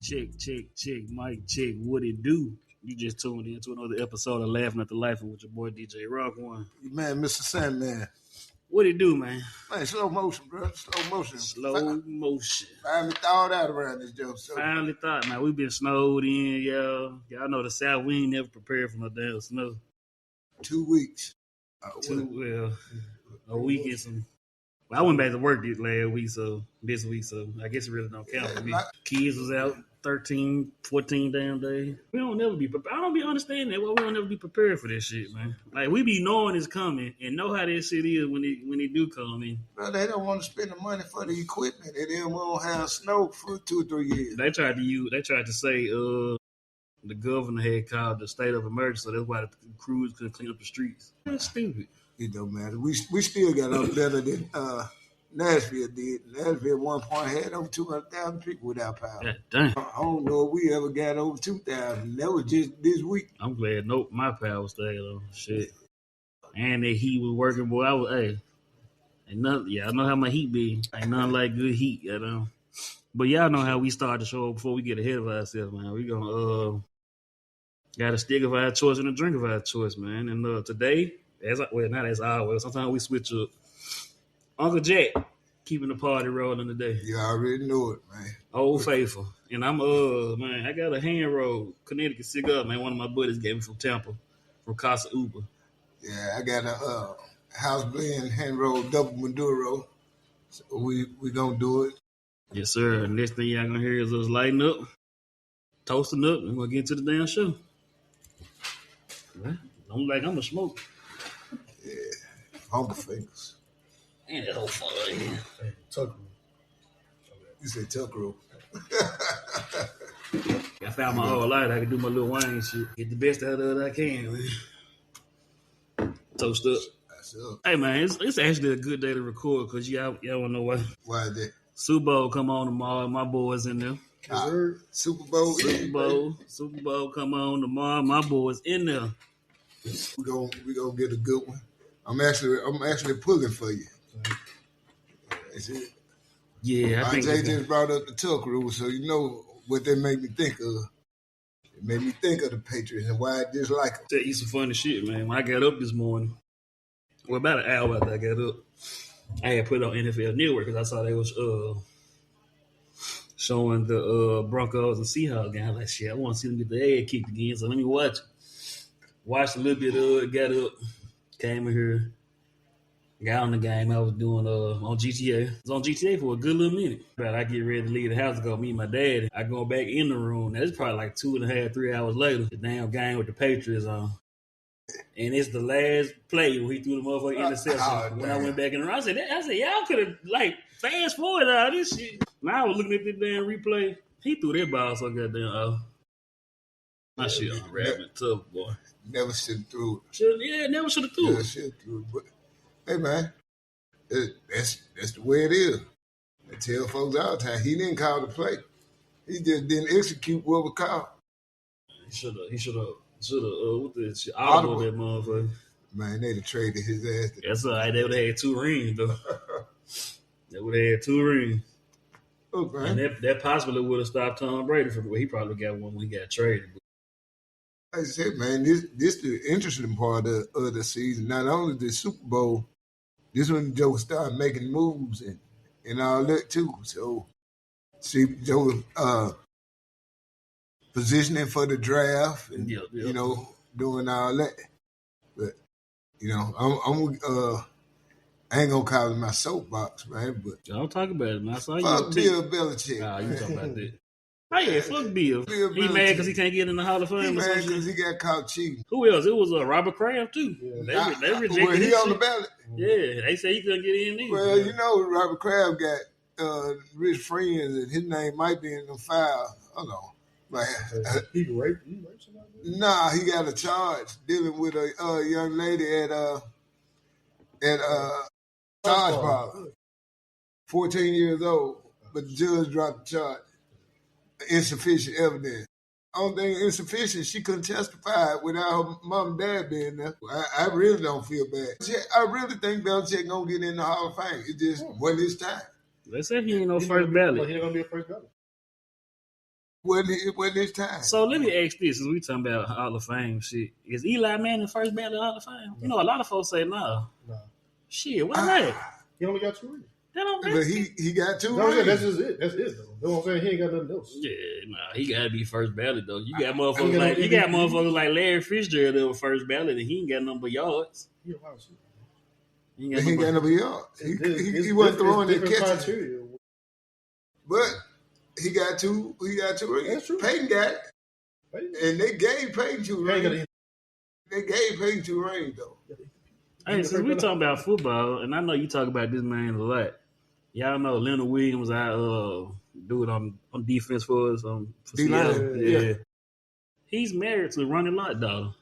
Check. Mic check. What it do? You just tuned in to another episode of Laughing at the Life with your boy DJ Rock One. Man, Mr. Sandman. What it do, man? Man, slow motion, bro. Slow motion. Finally thawed out around this joke. So. Finally thought, man. We been snowed in, y'all. Y'all know the South. We ain't never prepared for no damn snow. 2 weeks. A week and some. Well, I went back to work this week, so I guess it really don't count for me. Kids was out 13, 14 damn days. We don't never be prepared. I don't be understanding that. Why we don't never be prepared for this shit, man. Like, we be knowing it's coming and know how this shit is when it do come in. Bro, they don't want to spend the money for the equipment. They didn't want to have snow for 2 or 3 years. They tried to say the governor had called the state of emergency, so that's why the crews couldn't clean up the streets. That's stupid. It don't matter. We still got up better than Nashville did. Nashville at one point had over 200,000 people without power. God damn. I don't know if we ever got over 2,000. That was just this week. I'm glad my power stayed on. Shit. And that heat was working, boy. Ain't nothing. Yeah, I know how my heat be. Ain't nothing like good heat, you know. But y'all know how we start the show before we get ahead of ourselves, man. We gonna got a stick of our choice and a drink of our choice, man. And today, not as always. Sometimes we switch up. Uncle Jack keeping the party rolling today. You already know it, man. Old Faithful. And I'm man, I got a hand roll Connecticut cigar, man. One of my buddies gave me from Tampa, from Casa Uber. Yeah, I got a house blend hand roll double Maduro. So we gonna do it. Yes, sir. Next thing y'all gonna hear is us lighting up, toasting up, and we're gonna get to the damn show. Don't like I'm gonna smoke. Yeah, humble fingers. And that whole fun. Hey, Tucker. You said Tucker. I found my whole life. I can do my little wine shit. Get the best out of it I can, man. Toast up. That's up. Hey, man, it's actually a good day to record because y'all wanna know why. Why is that? Super Bowl come on tomorrow. My boys in there. Super Bowl come on tomorrow. My boys in there. We gonna get a good one. I'm actually pulling for you. That's it. Yeah, I think they just brought up the Tuck rule, so you know what they made me think of. It made me think of the Patriots and why I dislike them. Tell you some funny shit, man. When I got up this morning, about an hour after I got up, I had put it on NFL Network because I saw they was showing the Broncos and Seahawks game. I was like, shit, I want to see them get their head kicked again, so let me watch it. Watched a little bit of it, got up, came in here, got on the game I was doing on GTA. I was on GTA for a good little minute. But I get ready to leave the house to go meet my dad. I go back in the room. Now, it's probably like 2.5, 3 hours later. The damn game with the Patriots on. And it's the last play when he threw the motherfucking interception. When I went back in the room, I said, y'all could have, fast forward all this shit. Now I was looking at this damn replay. He threw that ball so goddamn off. My shit on rabbit tough, boy. Never should have threw it. Never should have threw it. But, hey, man, that's the way it is. I tell folks all the time, he didn't call the play. He just didn't execute what was called. He should have, what the shit, audible that motherfucker. Man, they'd have traded his ass. That's all right. They would have had 2 rings, though. They would have had 2 rings. Okay. And that possibly would have stopped Tom Brady from he probably got one when he got traded. Like I said, man, this the interesting part of the season. Not only the Super Bowl, this when Joe started making moves and all that too. So, see Joe positioning for the draft and you know doing all that. But you know, I ain't gonna call it my soapbox, man. But don't talk about it, man. I saw you. Fuck Bill Belichick. Nah, you talking about that. Oh, yeah, fuck Bill. He mad because he can't get in the Hall of Fame. He mad because he got caught cheating. Who else? It was Robert Kraft, too. Yeah. They rejected him. He on the ballot? Yeah, they say he couldn't get in either. Well, you know, Robert Kraft got rich friends, and his name might be in the file. Hold on. But, he raped somebody? Nah, he got a charge dealing with a young lady at charge bar. 14 years old, but the judge dropped the charge. Insufficient evidence. Only thing insufficient, she couldn't testify without her mom and dad being there. I really don't feel bad. I really think Belichick gonna get in the Hall of Fame. It just wasn't his time. They said he ain't no first ballot. He ain't gonna be a first ballot. It wasn't his time. So let me ask this: as we talking about Hall of Fame shit, is Eli Manning first ballot Hall of Fame? No. You know, a lot of folks say no. No. Shit, why not? He only got 2 rings. But he got 2 No, rings. that's just it. That's it, though. You know what I'm saying? He ain't got nothing else. Yeah, nah, he gotta be first ballot though. You got motherfuckers like Larry Fitzgerald that was first ballot, and he ain't got no but yards. He a wide receiver. He ain't got no yards. He wasn't throwing it catches. But he got 2 rings. That's true. Peyton got it. And they gave Peyton 2 rings. They gave Peyton 2 rings though. Hey, since we talking about football, and I know you talk about this man a lot. Y'all know Leonard Williams, dude on defense for us. For Seattle. Yeah. He's married to Ronnie Lott, dog.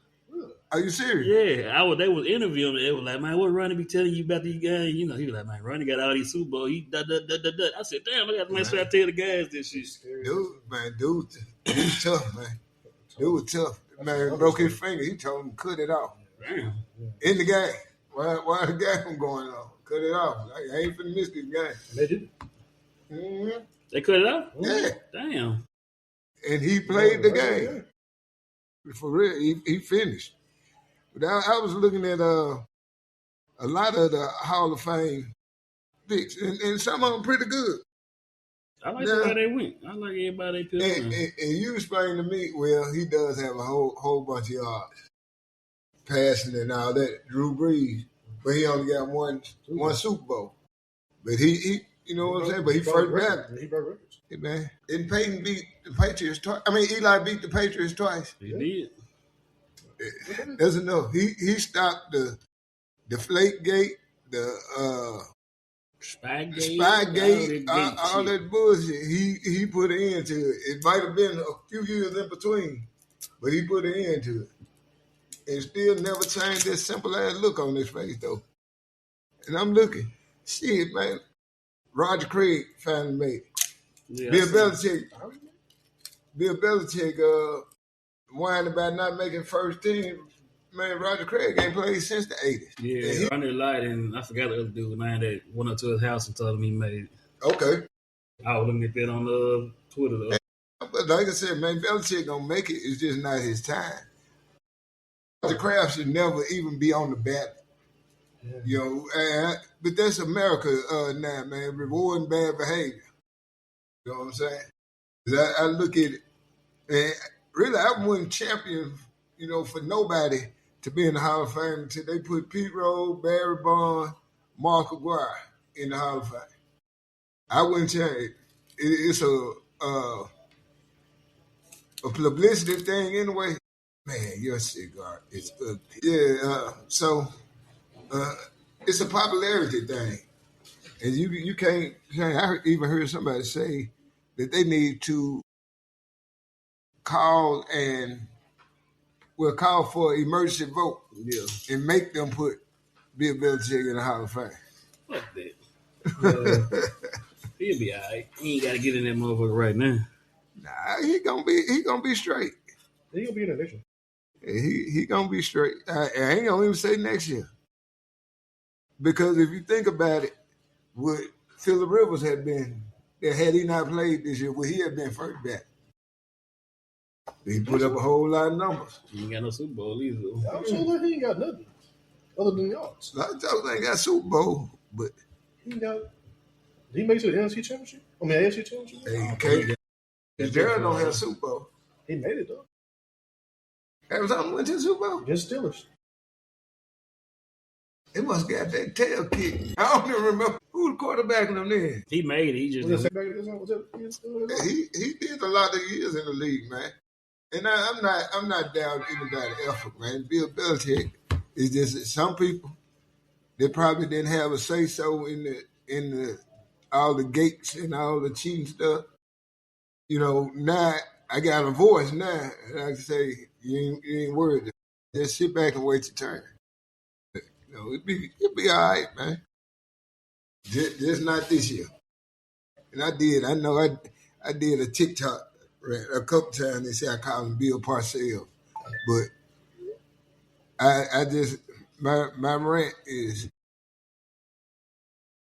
Are you serious? Yeah, they was interviewing him. They was like, man, what Ronnie be telling you about these guys? You know, he was like, man, Ronnie got all these Super Bowl. He da. I said, damn, I got to make sure I tell the guys this shit. Dude, he's tough, man. Dude was tough. Man, broke his finger. He told him cut it off. Damn. In the game. Why the game going on? Cut it off. I ain't finna miss this game. They did. Mm-hmm. They cut it off? Yeah. Damn. And he played the game. For real, he finished. But I was looking at a lot of the Hall of Fame picks, and some of them pretty good. I like the way they went. I like everybody they picked. And you explained to me, well, he does have a whole bunch of yards. Passing and all that, Drew Brees, but he only got one Super Bowl. But he you know what I'm saying? But he first ballot. He broke records. Hey, man. And Peyton beat the Patriots twice. I mean, Eli beat the Patriots twice. He did. That's enough. He stopped the Deflate Gate, the Spygate, all that bullshit. He put an end to it. It might have been a few years in between, but he put an end to it. And still never changed that simple ass look on his face though. And I'm looking, shit, man. Roger Craig finally made it. Yeah, Bill Belichick whined about not making first team. Man, Roger Craig ain't played since the 80s. Yeah, Ronnie Lott and I forgot the other dude, man, that went up to his house and told him he made it. Okay. I was looking at that on Twitter though. But like I said, man, Belichick gonna make it. It's just not his time. The Kraft should never even be on the ballot. Yeah. You know, but that's America now, man, rewarding bad behavior. You know what I'm saying? I look at it, and really, I wouldn't champion, you know, for nobody to be in the Hall of Fame until they put Pete Rose, Barry Bonds, Mark Aguirre in the Hall of Fame. I wouldn't change. It's a publicity thing anyway. Man, your cigar is ugly. Yeah, so it's a popularity thing. And you can't, I even heard somebody say that they need to call for an emergency vote and make them put Bill Belichick in the Hall of Fame. Fuck that. He'll be all right. He ain't got to get in that motherfucker right now. Nah, he gonna be straight. He gonna be in the next year. He gonna be straight. I ain't gonna even say next year. Because if you think about it, what Phillip Rivers had been, had he not played this year, would he have been first back? He put up a whole lot of numbers. He ain't got no Super Bowl either. I'm sure that he ain't got nothing other than yards. A lot of folks ain't got Super Bowl, but he got. Did he make it to the NFC Championship? I mean, AFC Championship. Gerald don't have Super Bowl. He made it though. Arizona went to the Super Bowl. Against Steelers. It must got that tail kick. I don't even remember who the quarterback in them there. He made it. He just he did a lot of years in the league, man. And I'm not down anybody's effort, man. Bill Belichick is just that some people they probably didn't have a say so in the all the gates and all the cheating stuff. You know, now I got a voice now, and I can say you ain't worried. Just sit back and wait your turn. You know, it'd be all right, man. Just not this year. And I did a TikTok a couple times. They say I call him Bill Parcells, but I just my rant is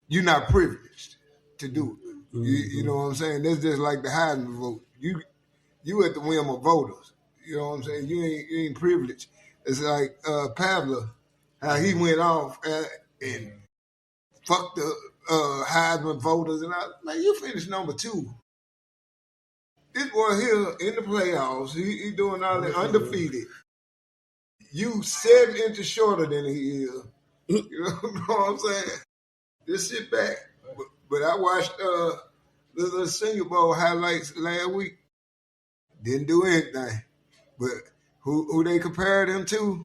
you're not privileged to do it. Mm-hmm. You know what I'm saying? That's just like the Heisman vote. you at the whim of voters. You know what I'm saying? You ain't privileged. It's like Pablo, how he went off and fucked the Heisman voters. And man, you finished number 2. This boy here in the playoffs, he doing all that undefeated. You 7 inches shorter than he is. You know what I'm saying? Just sit back. But I watched the Senior Bowl highlights last week. Didn't do anything. But who they compared him to,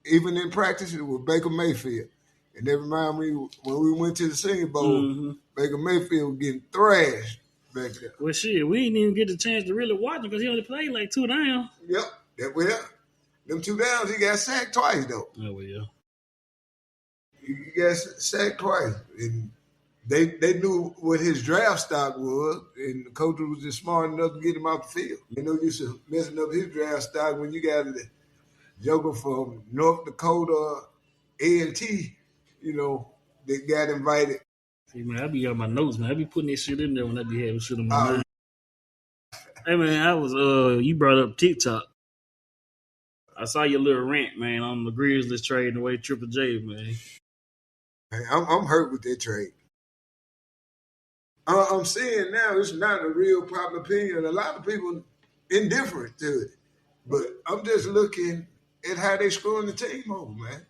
even in practice, it was Baker Mayfield. And that reminded me when we went to the Senior Bowl, Baker Mayfield was getting thrashed back there. Well, shit, we didn't even get the chance to really watch him because he only played like 2 downs. Yep. Them 2 downs, he got sacked twice, though. Oh, well, yeah. He got sacked twice. And they knew what his draft stock was, and the coach was just smart enough to get him off the field. They know used to messing up his draft stock when you got the joker from North Dakota A&T, that got invited. See, man, I be on my notes, man. I be putting this shit in there when I be having shit on my notes. Hey, man, I was, you brought up TikTok. I saw your little rant, man, on the Grizzlies trading away Triple J, man. I'm hurt with that trade. I'm seeing now it's not a real popular opinion. A lot of people indifferent to it. But I'm just looking at how they screwing the team over, man.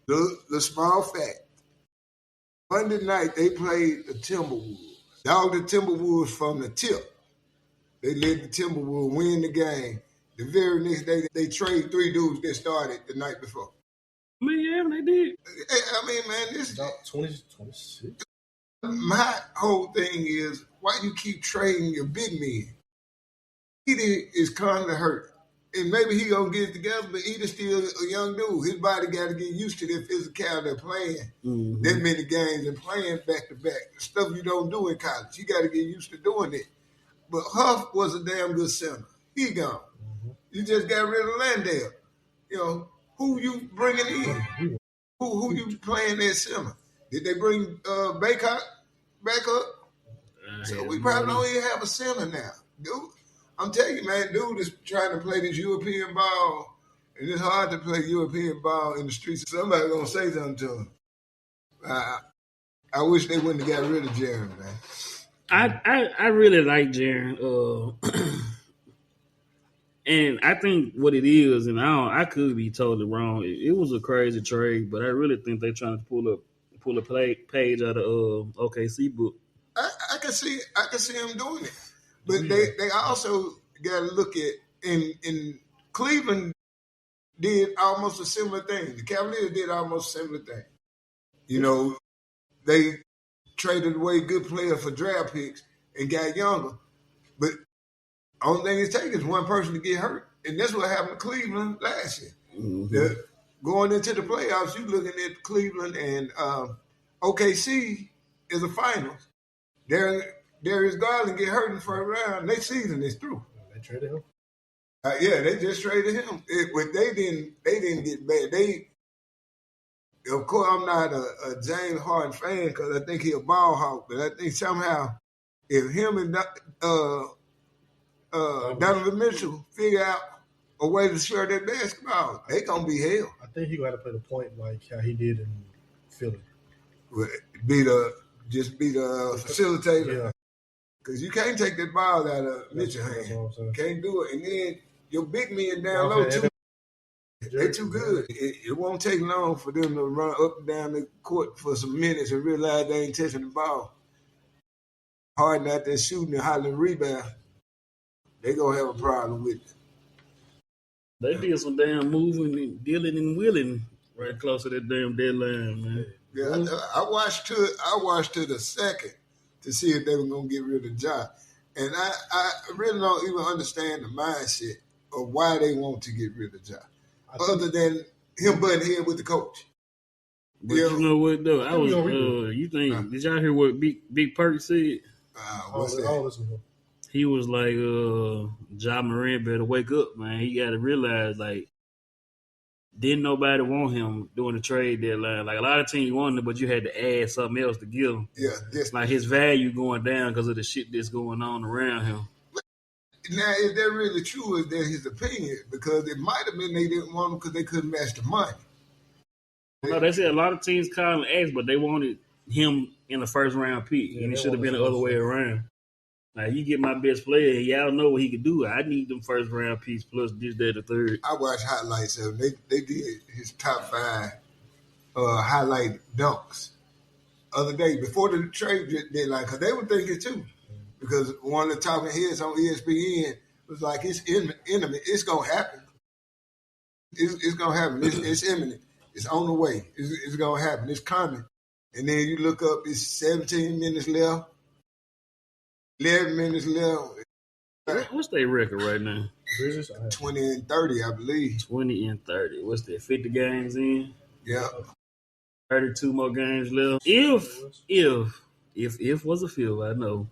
The small fact. Monday night, they played the Timberwolves. Dogged the Timberwolves from the tip. They let the Timberwolves win the game. The very next day, they trade 3 dudes that started the night before. I mean, yeah, they did. I mean, man, this is 26. My whole thing is why you keep trading your big men. Edie is kind of hurt. And maybe he gonna get it together, but Edie's still a young dude. His body got to get used to that physicality of playing that many games and playing back to back. Stuff you don't do in college. You got to get used to doing it. But Huff was a damn good center. He gone. You just got rid of Landale. Who you bringing in? Who you playing that center? Did they bring Baycott back up? So we probably don't even have a center now. Dude, I'm telling you, man, dude is trying to play this European ball, and it's hard to play European ball in the streets. Somebody gonna say something to him. I wish they wouldn't have got rid of Jaren, man. I really like Jaren. And I think what it is, and I could be totally wrong. It was a crazy trade, but I really think they're trying to pull a page out of OKC book. I can see him doing it, but they also got to look at in Cleveland did almost a similar thing. The Cavaliers did almost a similar thing. They traded away good players for draft picks and got younger, but only thing it's taking is one person to get hurt, and that's what happened to Cleveland last year. Going into the playoffs, you looking at Cleveland and OKC is a finals. Darius Garland get hurt in the first round. Their season is through. They traded him. They just traded him. They didn't get bad. Of course, I'm not a James Harden fan because I think he's a ball hawk, but I think somehow if him and Donovan Mitchell figure out a way to share their basketball, they gonna be hell. I think he got to play the point like how he did in Philly. Be the facilitator. Because you can't take that ball out of Mitchell's hand. Can't do it. And then your big men down low too. They're too good. It won't take long for them to run up and down the court for some minutes and realize they ain't touching the ball. Harden out there shooting and hollering rebound. They gonna have a problem with it. They did some damn moving and dealing and willing right close to that damn deadline, man. Yeah, I watched to the second to see if they were gonna get rid of Ja, and I really don't even understand the mindset of why they want to get rid of Ja, other than him butting head with the coach. But you know what though? I was you think did y'all hear what Big Perk said? What's that? He was like, Ja Morant better wake up, man. He got to realize, like, didn't nobody want him during the trade deadline. Like, a lot of teams wanted him, but you had to add something else to give him. Yeah. Like, his value going down because of the shit that's going on around him. Now, is that really true? Is that his opinion? Because it might have been they didn't want him because they couldn't match the money. No, they said a lot of teams called him X, but they wanted him in the first round pick, and it should have been the other way around. Like, you get my best player, and y'all know what he could do. I need them first round picks plus this, that, the third. I watched highlights of him. They did his top 5 highlight dunks other day before the trade deadline, because they were thinking too. Because one of the talking heads on ESPN was like, it's imminent. It's going to happen. It's going to happen. It's imminent. It's on the way. It's going to happen. It's coming. And then you look up, it's 17 minutes left, 11 minutes left. What's their record right now? 20 and 30, I believe. 20 and 30. What's that, 50 games in? Yeah. 32 more games left. If was a field, I know.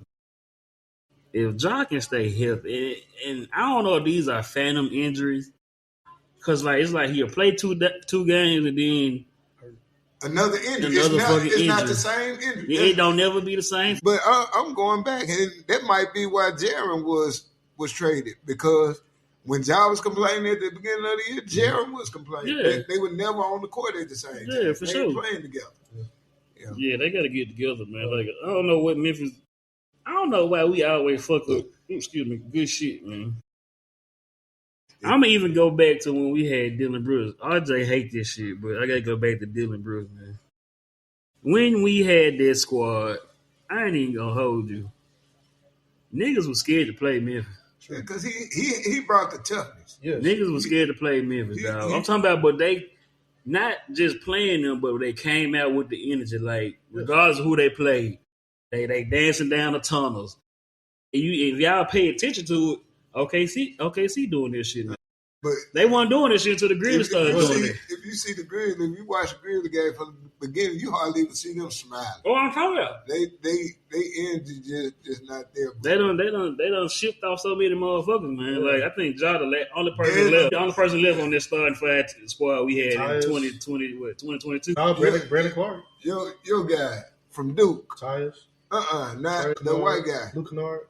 If Ja can stay healthy, and I don't know if these are phantom injuries, because like it's like he'll play two games and then another injury. It's not the same injury. It don't never be the same. But I'm going back, and that might be why Jaron was traded, because when Ja was complaining at the beginning of the year, Jaron was complaining. Yeah. They were never on the court at the same time. Yeah, for sure. They playing together. Yeah, they got to get together, man. Like, I don't know what Memphis. I don't know why we always fuck up. Excuse me, good shit, man. I'm gonna even go back to when we had Dylan Brooks. RJ hate this shit, but I gotta go back to Dylan Brooks, man. When we had that squad, I ain't even gonna hold you. Niggas was scared to play Memphis. Because he brought the toughness. Yes. Niggas was scared to play Memphis, dog. I'm talking about, but they not just playing them, but they came out with the energy. Like, regardless of who they played, they dancing down the tunnels. If y'all pay attention to it, OKC doing this shit now. But they weren't doing this shit until the Grizzlies started doing it. If you see the Grizzlies, if you watch the Grizzlies game from the beginning, you hardly even see them smiling. Oh, I'm talking about. They energy just not there. They done shipped off so many motherfuckers, man. Like, I think Ja the only person left. The only person left on this starting 5 squad we had in 2022. Brandon Clark. Your guy from Duke. Tyus. Not the white guy. Luke Kennard.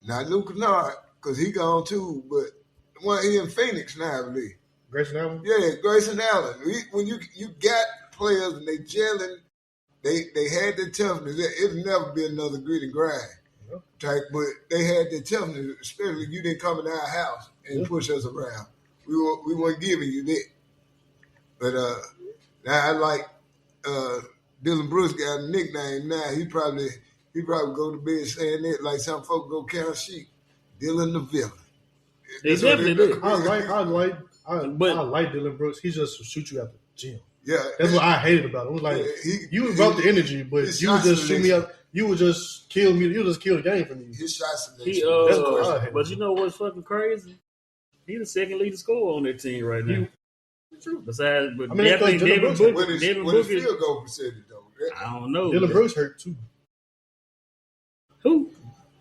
Not Luke Kennard, because he gone too, but he in Phoenix now, I believe. Grayson Allen? Yeah, Grayson Allen. When you got players and they gelling, they had the toughness. It'll never be another grit and grind type, but they had the toughness, especially you didn't come in our house and push us around. We weren't giving you that. But now I like Dylan Brooks got a nickname now. He probably go to bed saying that like some folks go count sheep. Dylan the villain. He definitely did. I like Dylan Brooks. He just shoot you at the gym. Yeah, that's what I hated about him. It was like you brought the energy, but you would just shoot me up. You would just kill me. You would just kill the game for me. His shots. But you know what's fucking crazy? He's the second leading scorer on that team right now. True. Besides, but definitely Devin Booker. What is field goal percentage though? I don't know. Dylan Brooks hurt too. Who?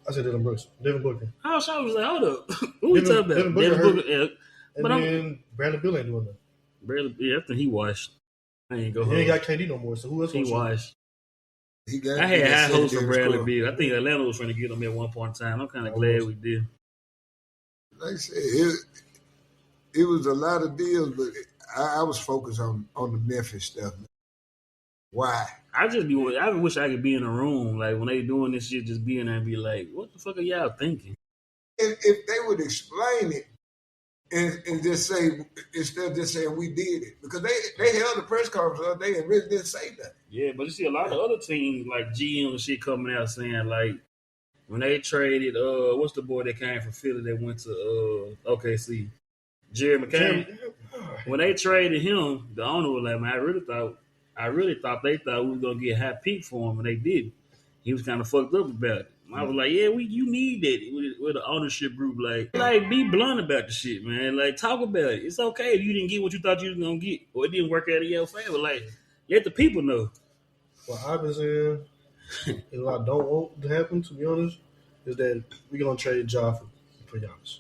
I said Dylan Brooks. Devin Booker. I was like, hold up. Who we talking about? Devin Booker. And then Brandon Bill ain't doing that. Yeah, I think he washed. I ain't go. He ain't got KD no more, so who else? He washed. I had high hopes for Bradley Beal. I think Atlanta was trying to get him at one point in time. I'm kind of glad we did. Like I said, it was a lot of deals, but I was focused on the Memphis stuff. Why? I wish I could be in a room like when they doing this shit, just be in there and be like, "What the fuck are y'all thinking?" And if they would explain it and just say, instead of just saying we did it, because they held a press conference the other day and really didn't say that. Yeah, but you see a lot of other teams like GM and shit coming out saying like when they traded what's the boy that came from Philly that went to OKC, Jerry McCain. When they traded him, the owner was like, "Man, I really thought they thought we was gonna get a high peak for him, and they didn't." He was kind of fucked up about it. I was like, "Yeah, you need that with the ownership group, like be blunt about the shit, man. Like, talk about it. It's okay if you didn't get what you thought you was gonna get, or it didn't work out in your favor. Like, let the people know." What I've been saying, and what I don't want to happen, to be honest, is that we're gonna trade Ja for Giannis.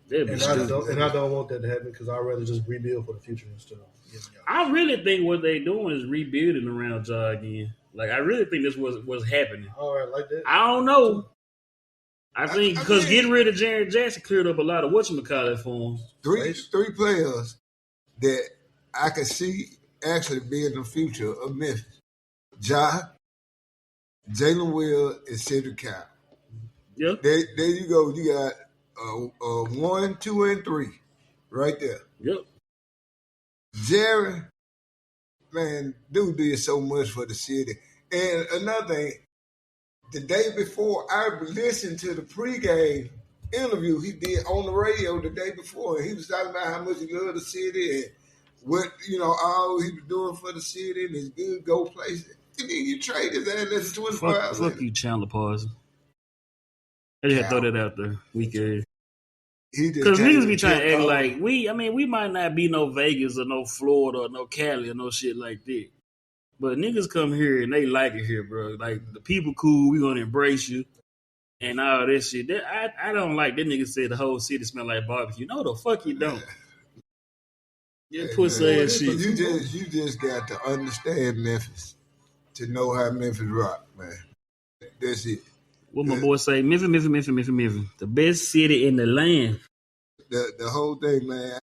And I don't want that to happen because I'd rather just rebuild for the future instead of getting Giannis. I really think what they're doing is rebuilding around Ja again. Like, I really think this was happening. All right, like that. I don't know. I think because getting rid of Jared Jackson cleared up a lot of whatchamacallit for him. Three players that I could see actually being the future of Memphis. Ja, Jalen Will, and Cedric Cow. Yep. There you go. You got 1, 2, and 3 right there. Yep. Jerry, man, dude did so much for the city. And another thing, the day before, I listened to the pregame interview he did on the radio the day before. And he was talking about how much he loved the city and what, all he was doing for the city and his good go places. And then you trade his ass less than 24 hours. Fuck you, Chandler Parsons. I just had to throw that out there. Weekend. Because niggas be trying to act like we might not be no Vegas or no Florida or no Cali or no shit like that. But niggas come here and they like it here, bro. Like, the people cool, we gonna embrace you and all that shit. I don't like that nigga said the whole city smell like barbecue. No, the fuck you don't. Yeah, pussy ass shit. You just got to understand Memphis to know how Memphis rock, man. That's it. What my boy say, Memphis. The best city in the land. The whole thing, man.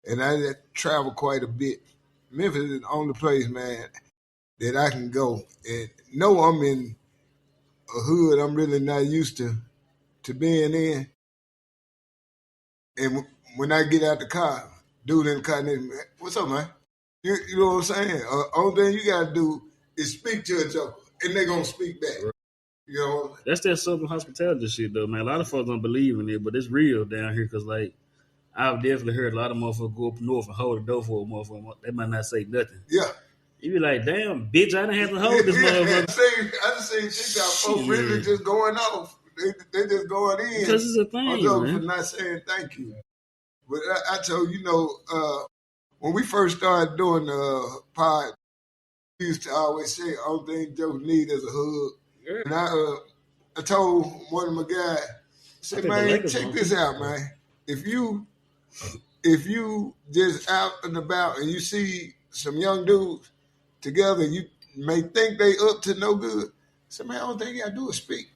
And I travel quite a bit. Memphis is the only place, man, that I can go and know I'm in a hood I'm really not used to being in. And when I get out the car, dude in the car, what's up, man? You know what I'm saying? Only thing you got to do is speak to a joker, and they're going to speak back. Right. You know? That's that Southern hospitality shit, though, man. A lot of folks don't believe in it, but it's real down here because, like, I've definitely heard a lot of motherfuckers go up north and hold the door for a motherfucker. They might not say nothing. Yeah. You be like, damn, bitch, I didn't have to hold this motherfucker. I just seen chicks got folks really just going off. They just going in. Because it's a thing, man. For not saying thank you. But I told you, when we first started doing the pod, we used to always say, only thing Joe need is a hug. Yeah. And I told one of my guys, I said, man, check this out, man. If you just out and about and you see some young dudes together, you may think they up to no good. I said, man, the only thing you got to do is speak.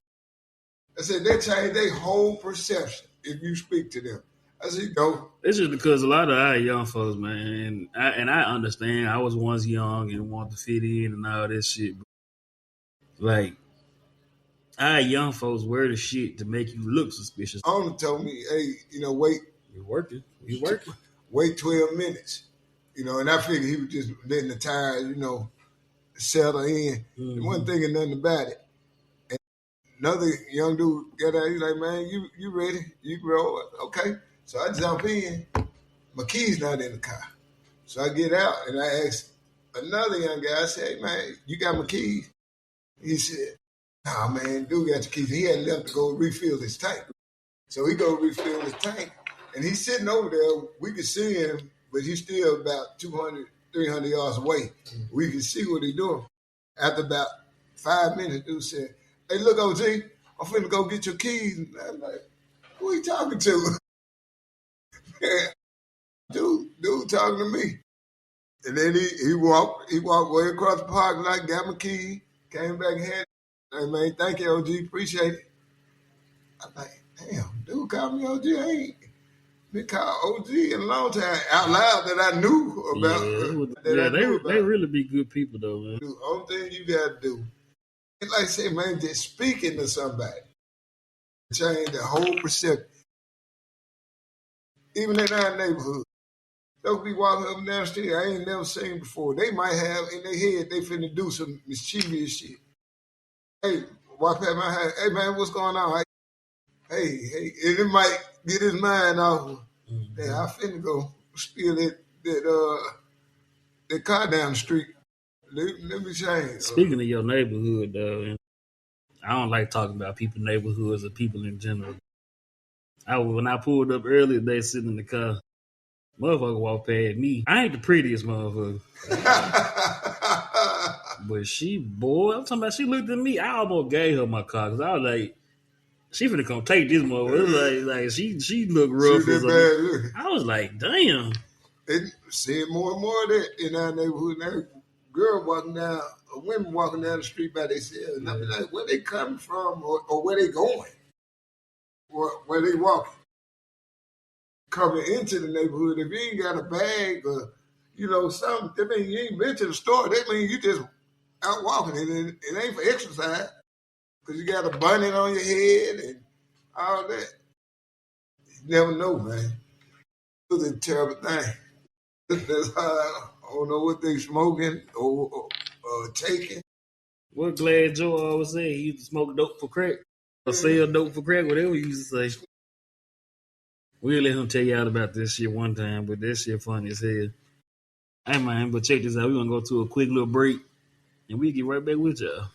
I said, they change their whole perception if you speak to them. I said, go. It's just because a lot of our young folks, man, and I understand. I was once young and wanted to fit in and all that shit. Like, our young folks wear the shit to make you look suspicious. Owner told me, hey, wait. You're working. Wait 12 minutes. And I figured he was just letting the tires, settle in. Mm-hmm. He wasn't thinking nothing about it. And another young dude got out, he's like, man, you ready? You roll? Okay. So I jump in. My key's not in the car. So I get out and I ask another young guy, I said, hey, man, you got my keys? He said, nah, man, dude got your keys. He had left to go refill his tank. So he go refill his tank. And he's sitting over there. We could see him, but he's still about 200, 300 yards away. Mm-hmm. We can see what he's doing. After about 5 minutes, dude said, hey, look, OG, I'm finna go get your keys. And I'm like, who are you talking to? dude talking to me. And then he walked way across the parking lot, got my key, came back and had it. Hey, man, thank you, OG, appreciate it. I'm like, damn, dude called me OG. I ain't been called OG in a long time out loud that I knew about. They really be good people, though, man. The only thing you got to do, like I say, man, just speaking to somebody, change the whole perception. Even in our neighborhood, they'll be walking up and down the street I ain't never seen before. They might have in their head they finna do some mischievous shit. Hey, walk past my house. Hey, man, what's going on? Hey, and it might get his mind off. Mm-hmm. Hey, I finna go steal that car down the street. Let me change. Speaking of your neighborhood, though, I don't like talking about people's neighborhoods or people in general. When I pulled up earlier, they sitting in the car. Motherfucker walked past me. I ain't the prettiest motherfucker. But I'm talking about, she looked at me. I almost gave her my car because I was like, she finna come take this motherfucker. Like she looked rough. I was like, damn. And seeing more and more of that in our neighborhood. Now, women walking down the street by themselves. And I be like, where they coming from or where they going? where they walking. Coming into the neighborhood, if you ain't got a bag or, something, that mean you ain't been to the store. That mean you just out walking. And it ain't for exercise because you got a bonnet on your head and all that. You never know, man. It's a terrible thing. That's how I don't know what they smoking or taking. What Glad Joe always say, he used to smoke dope for crack. Or sell dope for crack, whatever he used to say. We'll let him tell y'all about this shit one time, but that shit funny as hell. Hey man, but check this out. We're gonna go to a quick little break and we'll get right back with y'all.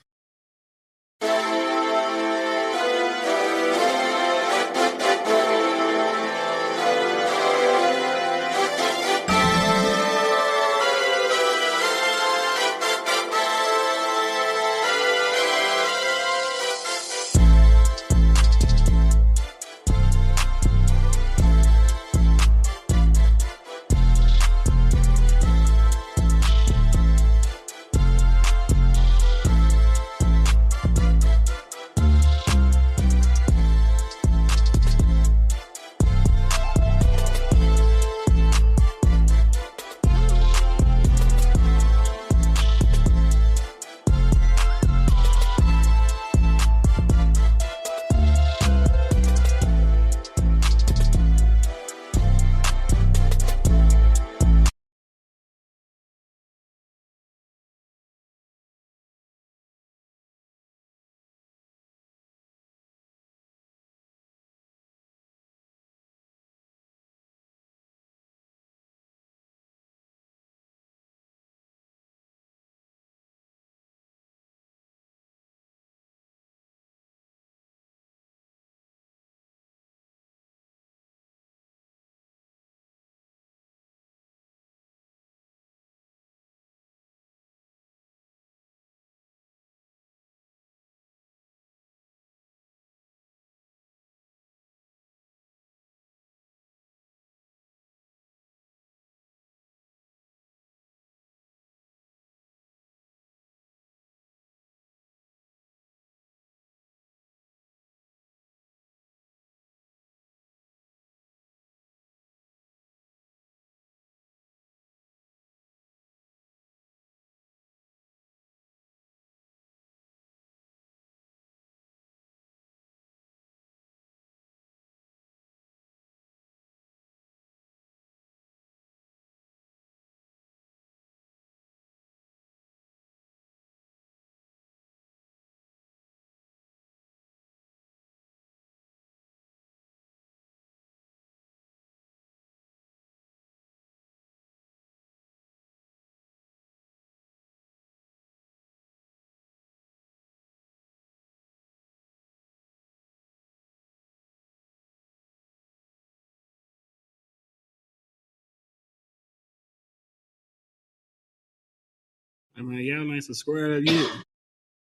I mean, y'all ain't subscribed yet.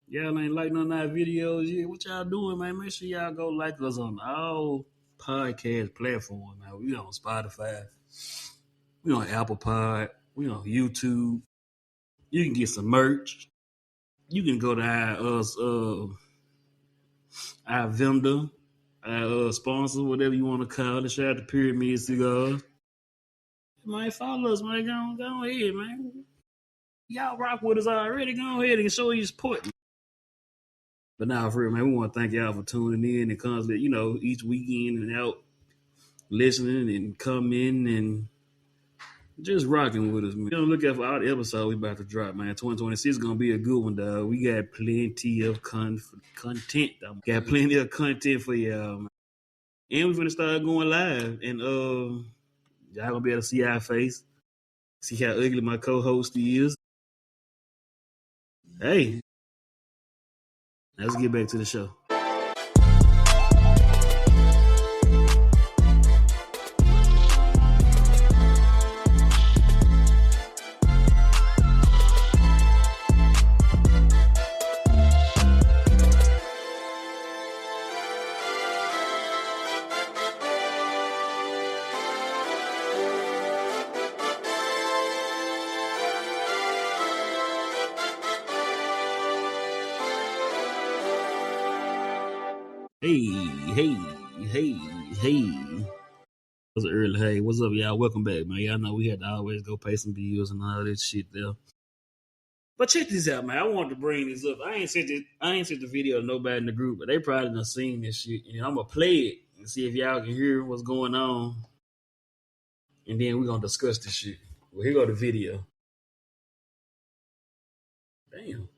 Y'all ain't like none of our videos yet. What y'all doing, man? Make sure y'all go like us on all podcast platforms. Now we on Spotify, we on Apple Pod, we on YouTube. You can get some merch. You can go to our vendor, our sponsor, whatever you want to call it. Shout out to Pyramid Cigars. Man, follow us, man. Go ahead, man. Y'all rock with us already. Go ahead and show your support. But now, for real, man, we want to thank y'all for tuning in and constantly, each weekend and out listening and coming and just rocking with us, man. Look out for all the episodes we about to drop, man. 2026 is going to be a good one, dog. We got plenty of content. Got plenty of content for y'all, man. And we're going to start going live. And y'all going to be able to see our face, see how ugly my co-host is. Hey, let's get back to the show. Hey, It was early. Hey, what's up, y'all? Welcome back, man. Y'all know we had to always go pay some bills and all this shit there. But check this out, man. I wanted to bring this up. I ain't sent the video to nobody in the group, but they probably done seen this shit. And I'm gonna play it and see if y'all can hear what's going on. And then we're gonna discuss this shit. Well, here go the video. Damn.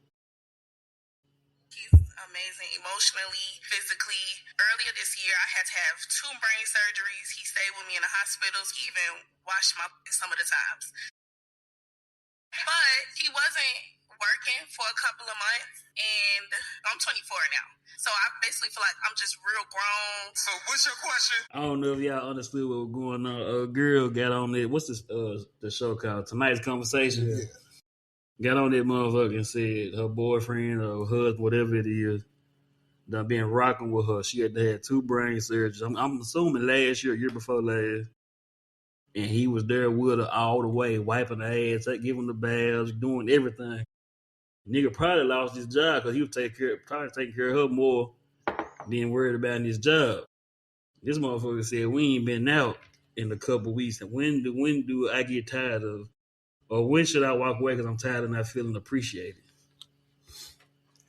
He's amazing emotionally, physically. Earlier this year, I had to have 2 brain surgeries. He stayed with me in the hospitals. He even washed my some of the times. But he wasn't working for a couple of months, and I'm 24 now. So I basically feel like I'm just real grown. So what's your question? I don't know if y'all understood what was going on. A girl got on there. What's this the show called? Tonight's Conversation? Yeah. Got on that motherfucker and said her boyfriend or husband, whatever it is, done been rocking with her. She had to have 2 brain surgeries. I'm assuming last year before last. And he was there with her all the way, wiping her ass, giving the baths, doing everything. Nigga probably lost his job because he was taking care of her more than worried about his job. This motherfucker said, we ain't been out in a couple weeks. And when do I get tired of, or when should I walk away because I'm tired of not feeling appreciated?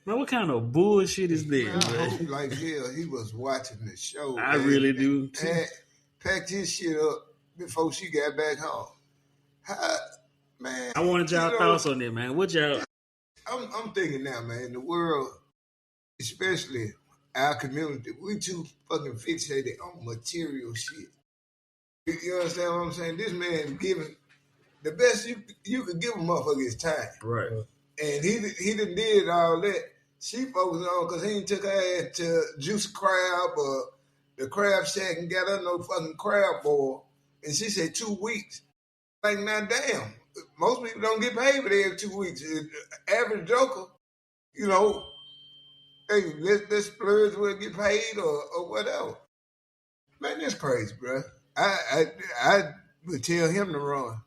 Man, what kind of bullshit is that? I hope like hell he was watching the show. I really do. Packed his shit up before she got back home. Man, I wanted y'all thoughts on that, man. What y'all? I'm thinking now, man, the world, especially our community, we too fucking fixated on material shit. You understand what I'm saying? This man giving the best you could give a motherfucker is time. Right. And he done did all that. She focused on because he ain't took her ass to Juicy Crab or the Crab Shack and got her no fucking crab boil. And she said 2 weeks. Like, now damn. Most people don't get paid for every 2 weeks. Average joker, you know, hey, let's splurge will get paid or whatever. Man, that's crazy, bro. I would tell him to run.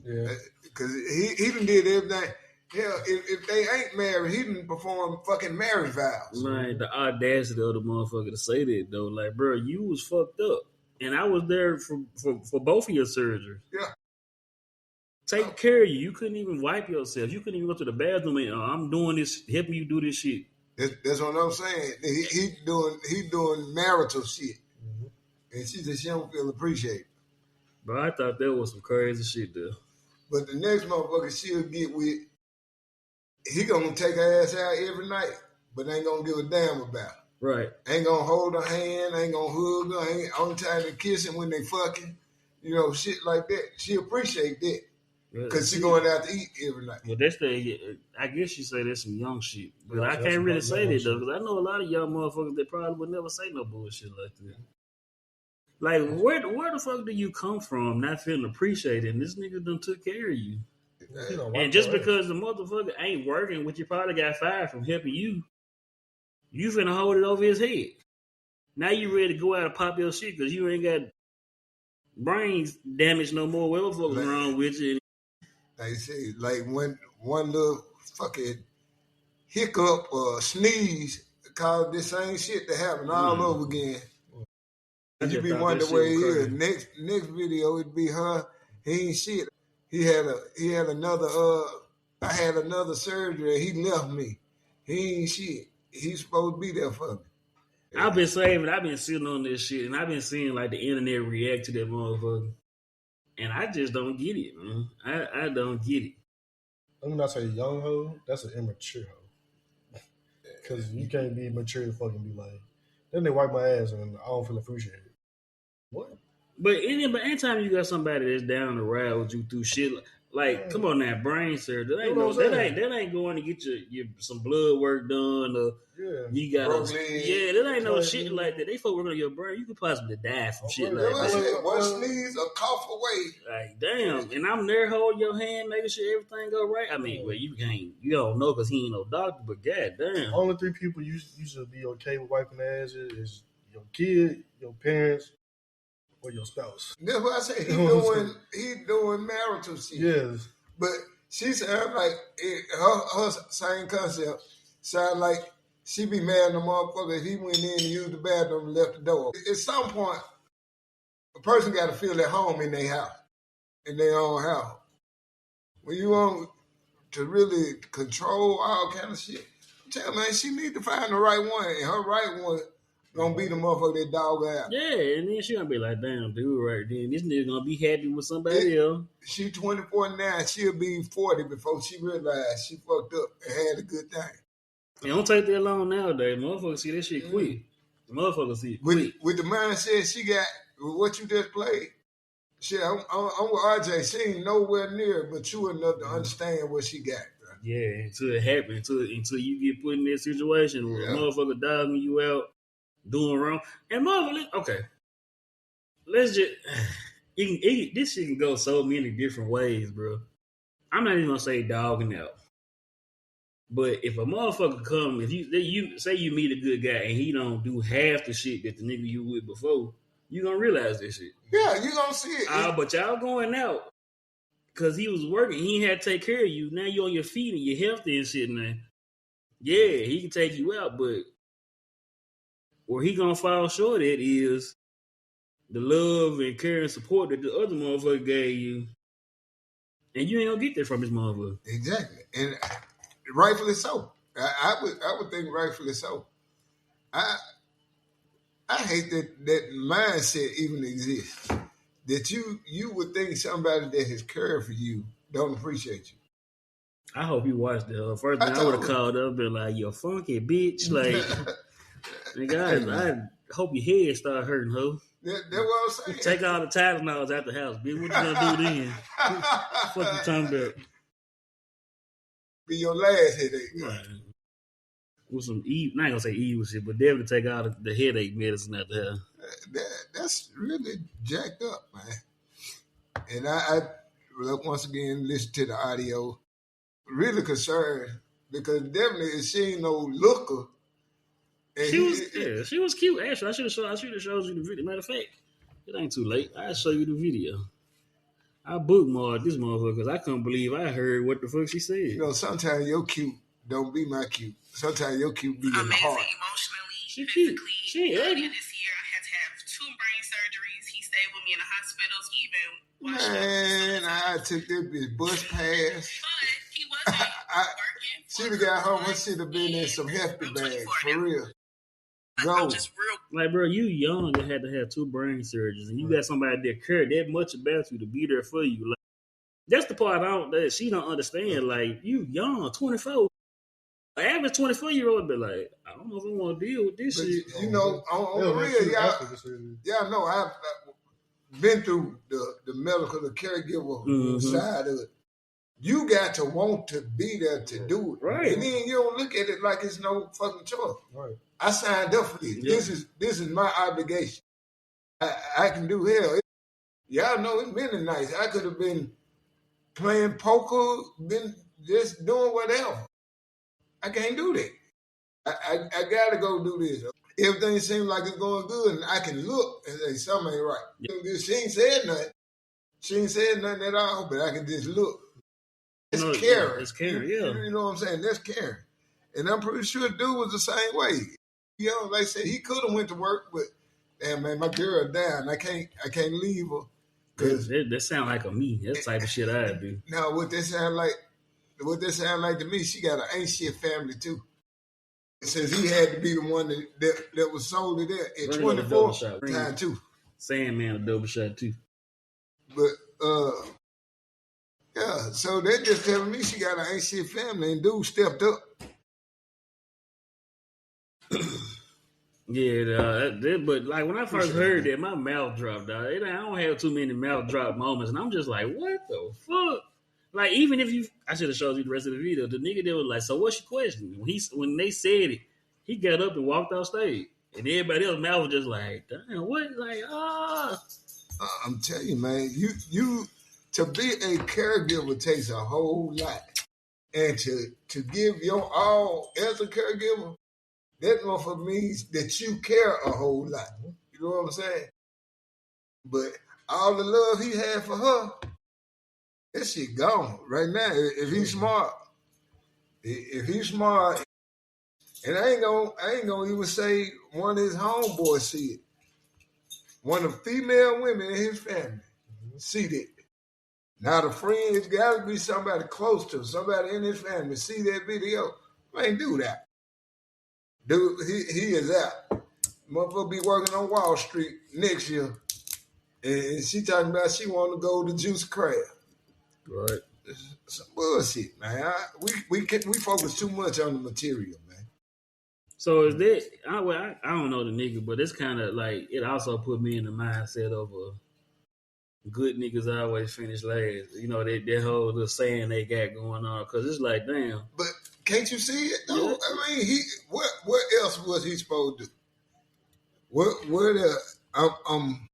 Yeah. Because he done did everything. Hell, if they ain't married, he done perform fucking marriage vows. Man, the audacity of the motherfucker to say that, though. Like, bro, you was fucked up. And I was there for both of your surgeries. Yeah. Take care of you. You couldn't even wipe yourself. You couldn't even go to the bathroom and I'm doing this, helping you do this shit. That's what I'm saying. He doing marital shit. Mm-hmm. And she just don't feel appreciated. But I thought that was some crazy shit there. But the next motherfucker she'll get with, he gonna take her ass out every night, but ain't gonna give a damn about her. Right. Ain't gonna hold her hand, ain't gonna hug her, ain't on time to kiss him when they fucking, you know, shit like that. She appreciate that. Because she going out to eat every night. Well, I guess you say that's some young shit. But yeah, I can't really say that, though, because I know a lot of young motherfuckers that probably would never say no bullshit like that. Like, where the fuck do you come from not feeling appreciated? And this nigga done took care of you. And just because the motherfucker ain't working, which you probably got fired from helping you, you finna hold it over his head. Now you ready to go out and pop your shit because you ain't got brains damaged no more. Whatever fuck's wrong with you. Like say, like one little fucking hiccup or sneeze caused this same shit to happen all over again. And you be wondering where he is. Next video it'd be her. He ain't shit. He had another. I had another surgery. He left me. He ain't shit. He's supposed to be there for me. I've been sitting on this shit, and I've been seeing like the internet react to that motherfucker. And I just don't get it, man. I don't get it. Let me not say young hoe. That's an immature hoe. Because you can't be mature to fucking be like, then they wipe my ass and I don't feel appreciated. What? But anytime you got somebody that's down the ride with you through shit, like, come on now, brain surgery. That ain't going to get your some blood work done or you got that ain't no shit like that. They fuck working on your brain. You could possibly die from shit like that. One sneeze or cough away. Like, damn. And I'm there holding your hand, making sure everything go right. I mean, well, you don't know because he ain't no doctor, but goddamn. Only 3 people you should be okay with wiping ass is your kid, your parents, or your spouse. That's what I say. He doing marital shit. Yes. But she sound like her same concept. Sound like she be mad at the motherfucker if he went in and used the bathroom and left the door. At some point, a person got to feel at home in their house, in their own house. When you want to really control all kind of shit, tell man, she need to find the right one, and her right one gonna be the motherfucker that dog out. Yeah, and then she gonna be like, damn, dude, right then. This nigga gonna be happy with somebody else. She 24 now, she'll be 40 before she realized she fucked up and had a good time. It don't take that long nowadays. Motherfuckers see that shit quick. Motherfuckers see it quick. With the mindset she got, with what you just played, shit, I'm with RJ. She ain't nowhere near mature enough to understand what she got. Bro. Yeah, until it happens, until you get put in that situation where a motherfucker dogging you out, doing wrong. And motherfucker, okay, let's just, this shit can go so many different ways, bro. I'm not even gonna say dogging out. But if a motherfucker come, if you say you meet a good guy and he don't do half the shit that the nigga you with before, you gonna realize that shit. Yeah, you gonna see it. But y'all going out because he was working. He had to take care of you. Now you on your feet and you're healthy and shit now. Yeah, he can take you out, but where he gonna fall short at is the love and care and support that the other motherfucker gave you. And you ain't gonna get that from his motherfucker. Exactly. And rightfully so. I would think rightfully so. I hate that mindset even exists. That you would think somebody that has cared for you don't appreciate you. I hope you watched it. First thing I would have called up and been like, "You funky bitch." Like, nigga, I hope your head start hurting, ho. That's what I'm saying. Take all the Tylenols out the house, bitch. What you gonna do then? What you talking about? Be your last headache. Right. With some not gonna say evil shit, but definitely take all the headache medicine out the house. That's really jacked up, man. And I once again listen to the audio. Really concerned because definitely she ain't no looker. And she was cute. Actually, I should have showed you the video. Matter of fact, it ain't too late. I'll show you the video. I bookmarked this motherfucker because I couldn't believe I heard what the fuck she said. You know, sometimes your cute don't be my cute. Sometimes your cute be in the heart. Emotionally, physically. Earlier this year, I had to have 2 brain surgeries. He stayed with me in the hospitals, even. Man, I took that bitch bus pass. But he wasn't working. She'd have got home. I should have been in some hefty bags, for real. Go. Like, bro, you young and had to have 2 brain surgeries, and you got somebody that cared that much about you to be there for you. Like, that's the part that she don't understand. Like, you young, 24. An average 24-year-old be like, I don't know if I want to deal with this shit. You know, on the real, y'all know I've been through the medical, the caregiver side of it. You got to want to be there to do it. Right. And then you don't look at it like it's no fucking choice. Right. I signed up for this. Yep. This is my obligation. I can do hell. Y'all know it's been nice. I could have been playing poker, been just doing whatever. I can't do that. I gotta go do this. Everything seems like it's going good, and I can look and say something ain't right. Yep. She ain't said nothing. She ain't said nothing at all, but I can just look. It's caring. It's caring, yeah. You know what I'm saying? That's caring. And I'm pretty sure the dude was the same way. You know, like I said, he could have went to work, but damn man, my girl down. I can't leave her. That sound like a me. That's the type of shit I do. Now what that sound like to me, she got an ain't shit family too. Since he had to be the one that was sold to there at 24 time too. Sandman a double shot too. But yeah, so they're just telling me she got an ain't shit family, and dude stepped up. Yeah, but like when I first heard that, my mouth dropped. I don't have too many mouth drop moments, and I'm just like, what the fuck? Like, even if I should have showed you the rest of the video. The nigga that was like, so what's your question? When they said it, he got up and walked off stage, and everybody else's mouth was just like, damn, what? Like, I'm telling you, man, you to be a caregiver takes a whole lot, and to give your all as a caregiver, that motherfucker means that you care a whole lot. You know what I'm saying? But all the love he had for her, that shit gone right now. If he's smart, And I ain't gonna even say one of his homeboys see it. One of the female women in his family see that. Now the friends got to be somebody close to him, somebody in his family see that video. Man, do that. Dude, he is out. Motherfucker be working on Wall Street next year. And she talking about she want to go to Juice Crab. Right. Some bullshit, man. We focus too much on the material, man. So is that I don't know the nigga, but it's kind of like it also put me in the mindset of good niggas always finish last. You know that whole little saying they got going on because it's like damn. But can't you see it though? Yeah. I mean, what else was he supposed to do? I'm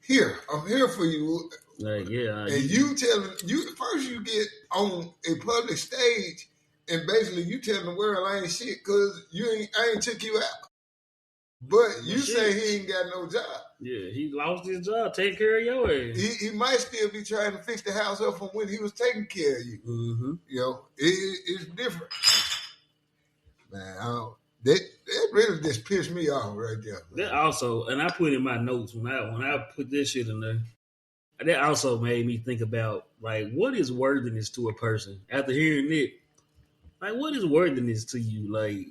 here. I'm here for you. Like yeah, and you telling first you get on a public stage and basically you telling the world I ain't shit because I ain't took you out. But you say he ain't got no job. Yeah, he lost his job. Take care of your ass. He might still be trying to fix the house up from when he was taking care of you. Mm-hmm. You know, it's different. Man, that really just pissed me off right there. Man. That also, and I put in my notes when I put this shit in there. That also made me think about like what is worthiness to a person after hearing it. Like, what is worthiness to you? Like,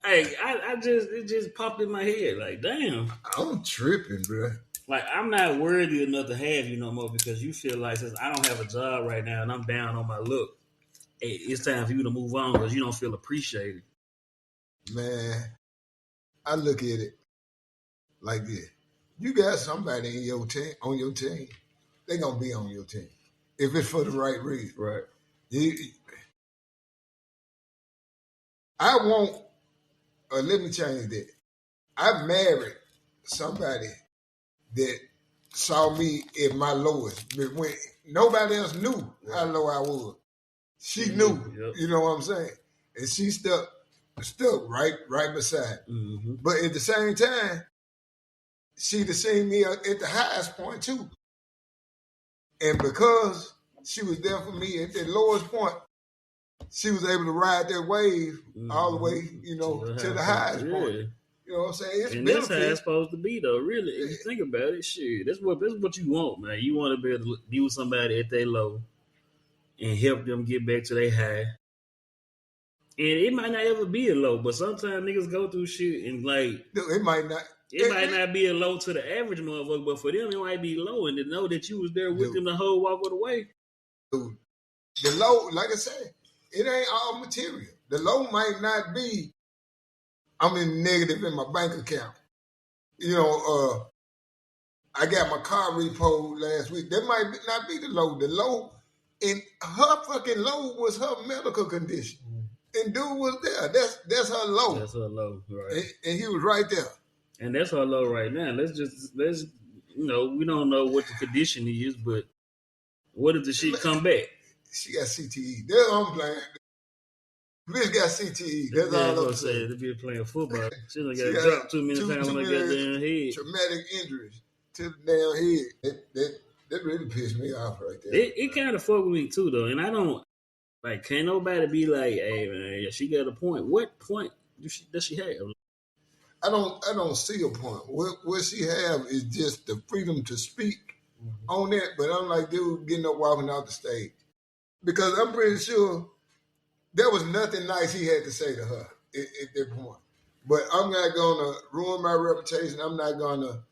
hey, it just popped in my head. Like, damn, I'm tripping, bro. Like, I'm not worthy enough to have you no more because you feel like since I don't have a job right now and I'm down on my luck, hey, it's time for you to move on because you don't feel appreciated. Man, I look at it like this. You got somebody on your team. They're going to be on your team. If it's for the right reason. Right. Let me change that. I married somebody that saw me at my lowest. But when nobody else knew how low I was. She knew. Yep. You know what I'm saying? And she stuck right beside me. Mm-hmm. But at the same time, she'd have seen me at the highest point too. And because she was there for me at the lowest point, she was able to ride that wave all the way, to the highest point. You know what I'm saying? And that's how it's supposed to be, though. Really, if you think about it, shit, that's what you want, man. You want to be able to be with somebody at their low and help them get back to their high. And it might not ever be a low, but sometimes niggas go through shit and like it might not. It might not be a low to the average motherfucker, but for them it might be low, and to know that you was there with them the whole walk of the way. Dude, the low, like I said, it ain't all material. The low might not be I'm in negative in my bank account. I got my car repoed last week. That might not be the low. The low, and her fucking low was her medical condition. And dude was there. That's her low. That's her low, right? And he was right there. And that's her low right now. Let's we don't know what the condition is, but what if the shit come back? She got CTE. That's what I'm playing. Bitch got CTE. That's all I'm saying. They be playing football. She done got dropped too many times on her goddamn head. Traumatic injuries to the damn head. That really pissed me off right there. It kind of fucked with me too, though. And I don't can't nobody be like, hey man, she got a point. What point does she have? I don't see a point. What she have is just the freedom to speak on that. But I'm like, dude, getting up walking off the stage because I'm pretty sure there was nothing nice he had to say to her at that point. But I'm not gonna ruin my reputation. I'm not gonna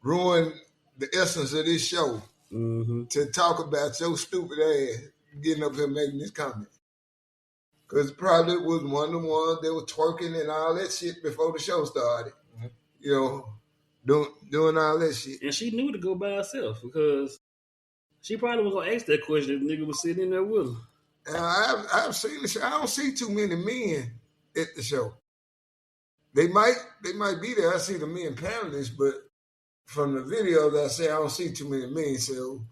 ruin the essence of this show to talk about your stupid ass getting up here making this comment. Because probably was one of the ones that was twerking and all that shit before the show started. Doing all that shit. And she knew to go by herself because she probably was going to ask that question if the nigga was sitting in there with her. And I've seen the show. I don't see too many men at the show. They might be there. I see the men panelists, but from the videos I say I don't see too many men. So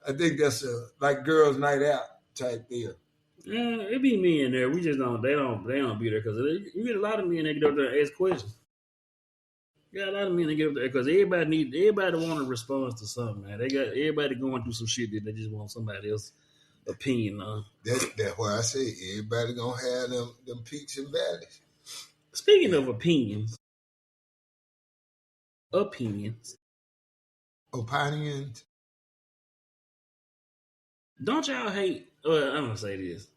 I think that's a like girls' night out type deal. Yeah, it be men there. We just don't. They don't be there because you get a lot of men that get up there and ask questions. You got a lot of men that get up there because everybody want to respond to something, man. They got everybody going through some shit that they just want somebody else opinion on. That's why I say everybody gonna have them peaks and valleys. Speaking of opinions. Opinions. Don't y'all hate? I'm gonna say this.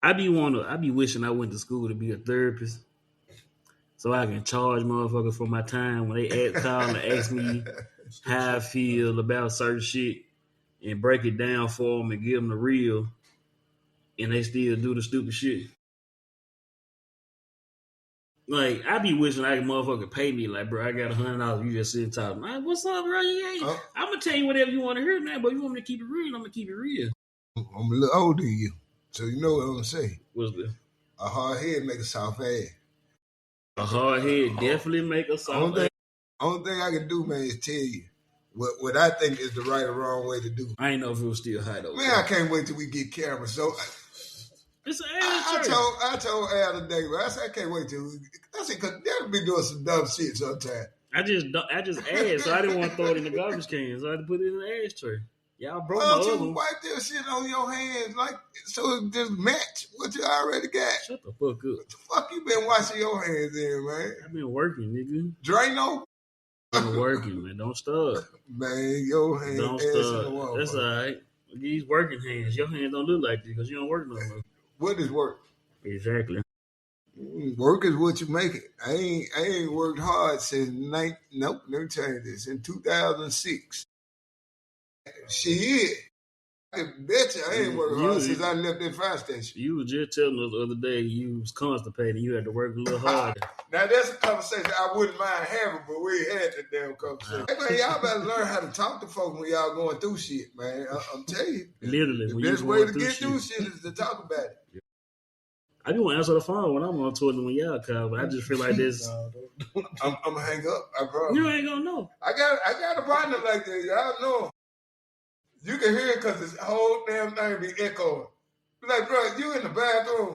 I be wishing I went to school to be a therapist, so I can charge motherfuckers for my time when they call and ask me how I feel about certain shit, and break it down for them and give them the real, and they still do the stupid shit. Like, I be wishing I could motherfucker pay me. Like, bro, I got $100. You just sit and talk. Like, what's up, bro? I'm gonna tell you whatever you want to hear now, but you want me to keep it real, I'm gonna keep it real. I'm a little older than you, so you know what I'm gonna say. What's this? A hard head make a soft ass. A hard head definitely make a soft ass. Only thing I can do, man, is tell you what I think is the right or wrong way to do. I ain't know if it was still high though. Man, I can't wait till we get cameras. So it's an I told Al today, but I said I can't wait till I said because they'll be doing some dumb shit sometimes. I just asked, so I didn't want to throw it in the garbage can, so I had to put it in the ashtray. Y'all broke my oven. You wipe that shit on your hands like so it just match what you already got. Shut the fuck up. What the fuck you been washing your hands in, man? I've been working, nigga. Drano? I've been working, man. Don't stop. Man, your hands don't stop. That's all right. These working hands. Your hands don't look like this because you don't work no more. What is work? Exactly. Work is what you make it. I ain't worked hard since let me tell you this. In 2006. Shit. I can bet you I ain't worked hard since I left that fire station. You was just telling us the other day you was constipated. You had to work a little harder. Now, that's a conversation I wouldn't mind having, but we had that damn conversation. Hey, man, y'all better learn how to talk to folks when y'all going through shit, man. I'm telling you. Literally. The best way to get through shit is to talk about it. Yeah. I do want to answer the phone when I'm on tour when y'all call, but I just feel like this. I'm going to hang up. I promise. You ain't going to know. I got a partner like that. Y'all know. You can hear it because this whole damn thing be echoing. Be like, bro, you in the bathroom.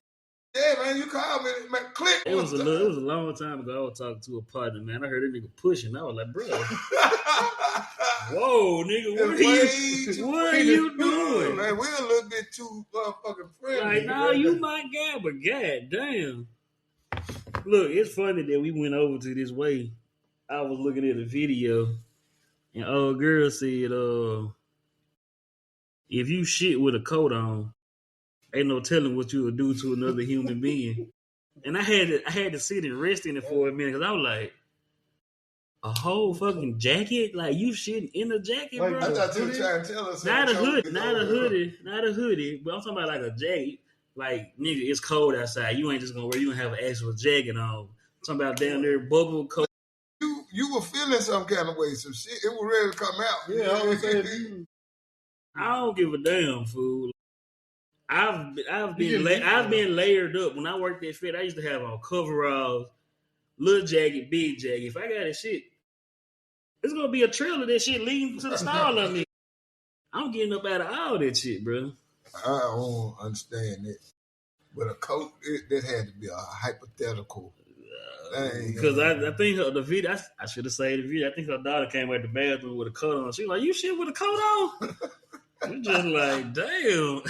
Yeah, man, you called me. Man, click. It was a long time ago. I was talking to a partner, man. I heard a nigga pushing. I was like, bro. Whoa, nigga, what are you doing? Man, we're a little bit too motherfucking friendly. Like, no, you my guy, but god damn. Look, it's funny that we went over to this way. I was looking at a video, and old girl said, if you shit with a coat on, ain't no telling what you would do to another human being. And I had to sit and rest in it for a minute because I was like, a whole fucking jacket? Like you shitting in a jacket, bro? I thought you were trying to tell us. Not a hoodie, but I'm talking about like a jacket. Like, nigga, it's cold outside. You ain't just gonna wear. You gonna have an actual jacket on. I'm talking about down there bubble coat. You were feeling some kind of way. Some shit. It was ready to come out. Yeah, I was saying. I don't give a damn, fool. I've been layered up. When I worked at Fit, I used to have on coveralls, little jacket, big jacket. If I got that shit, it's gonna be a trail of that shit leading to the stall of me. I'm getting up out of all that shit, bro. I don't understand it, but a coat that had to be a hypothetical. Because I think the video, I should have saved the video. I think her daughter came out the bathroom with a coat on. She was like, "You shit with a coat on?" You just like, damn.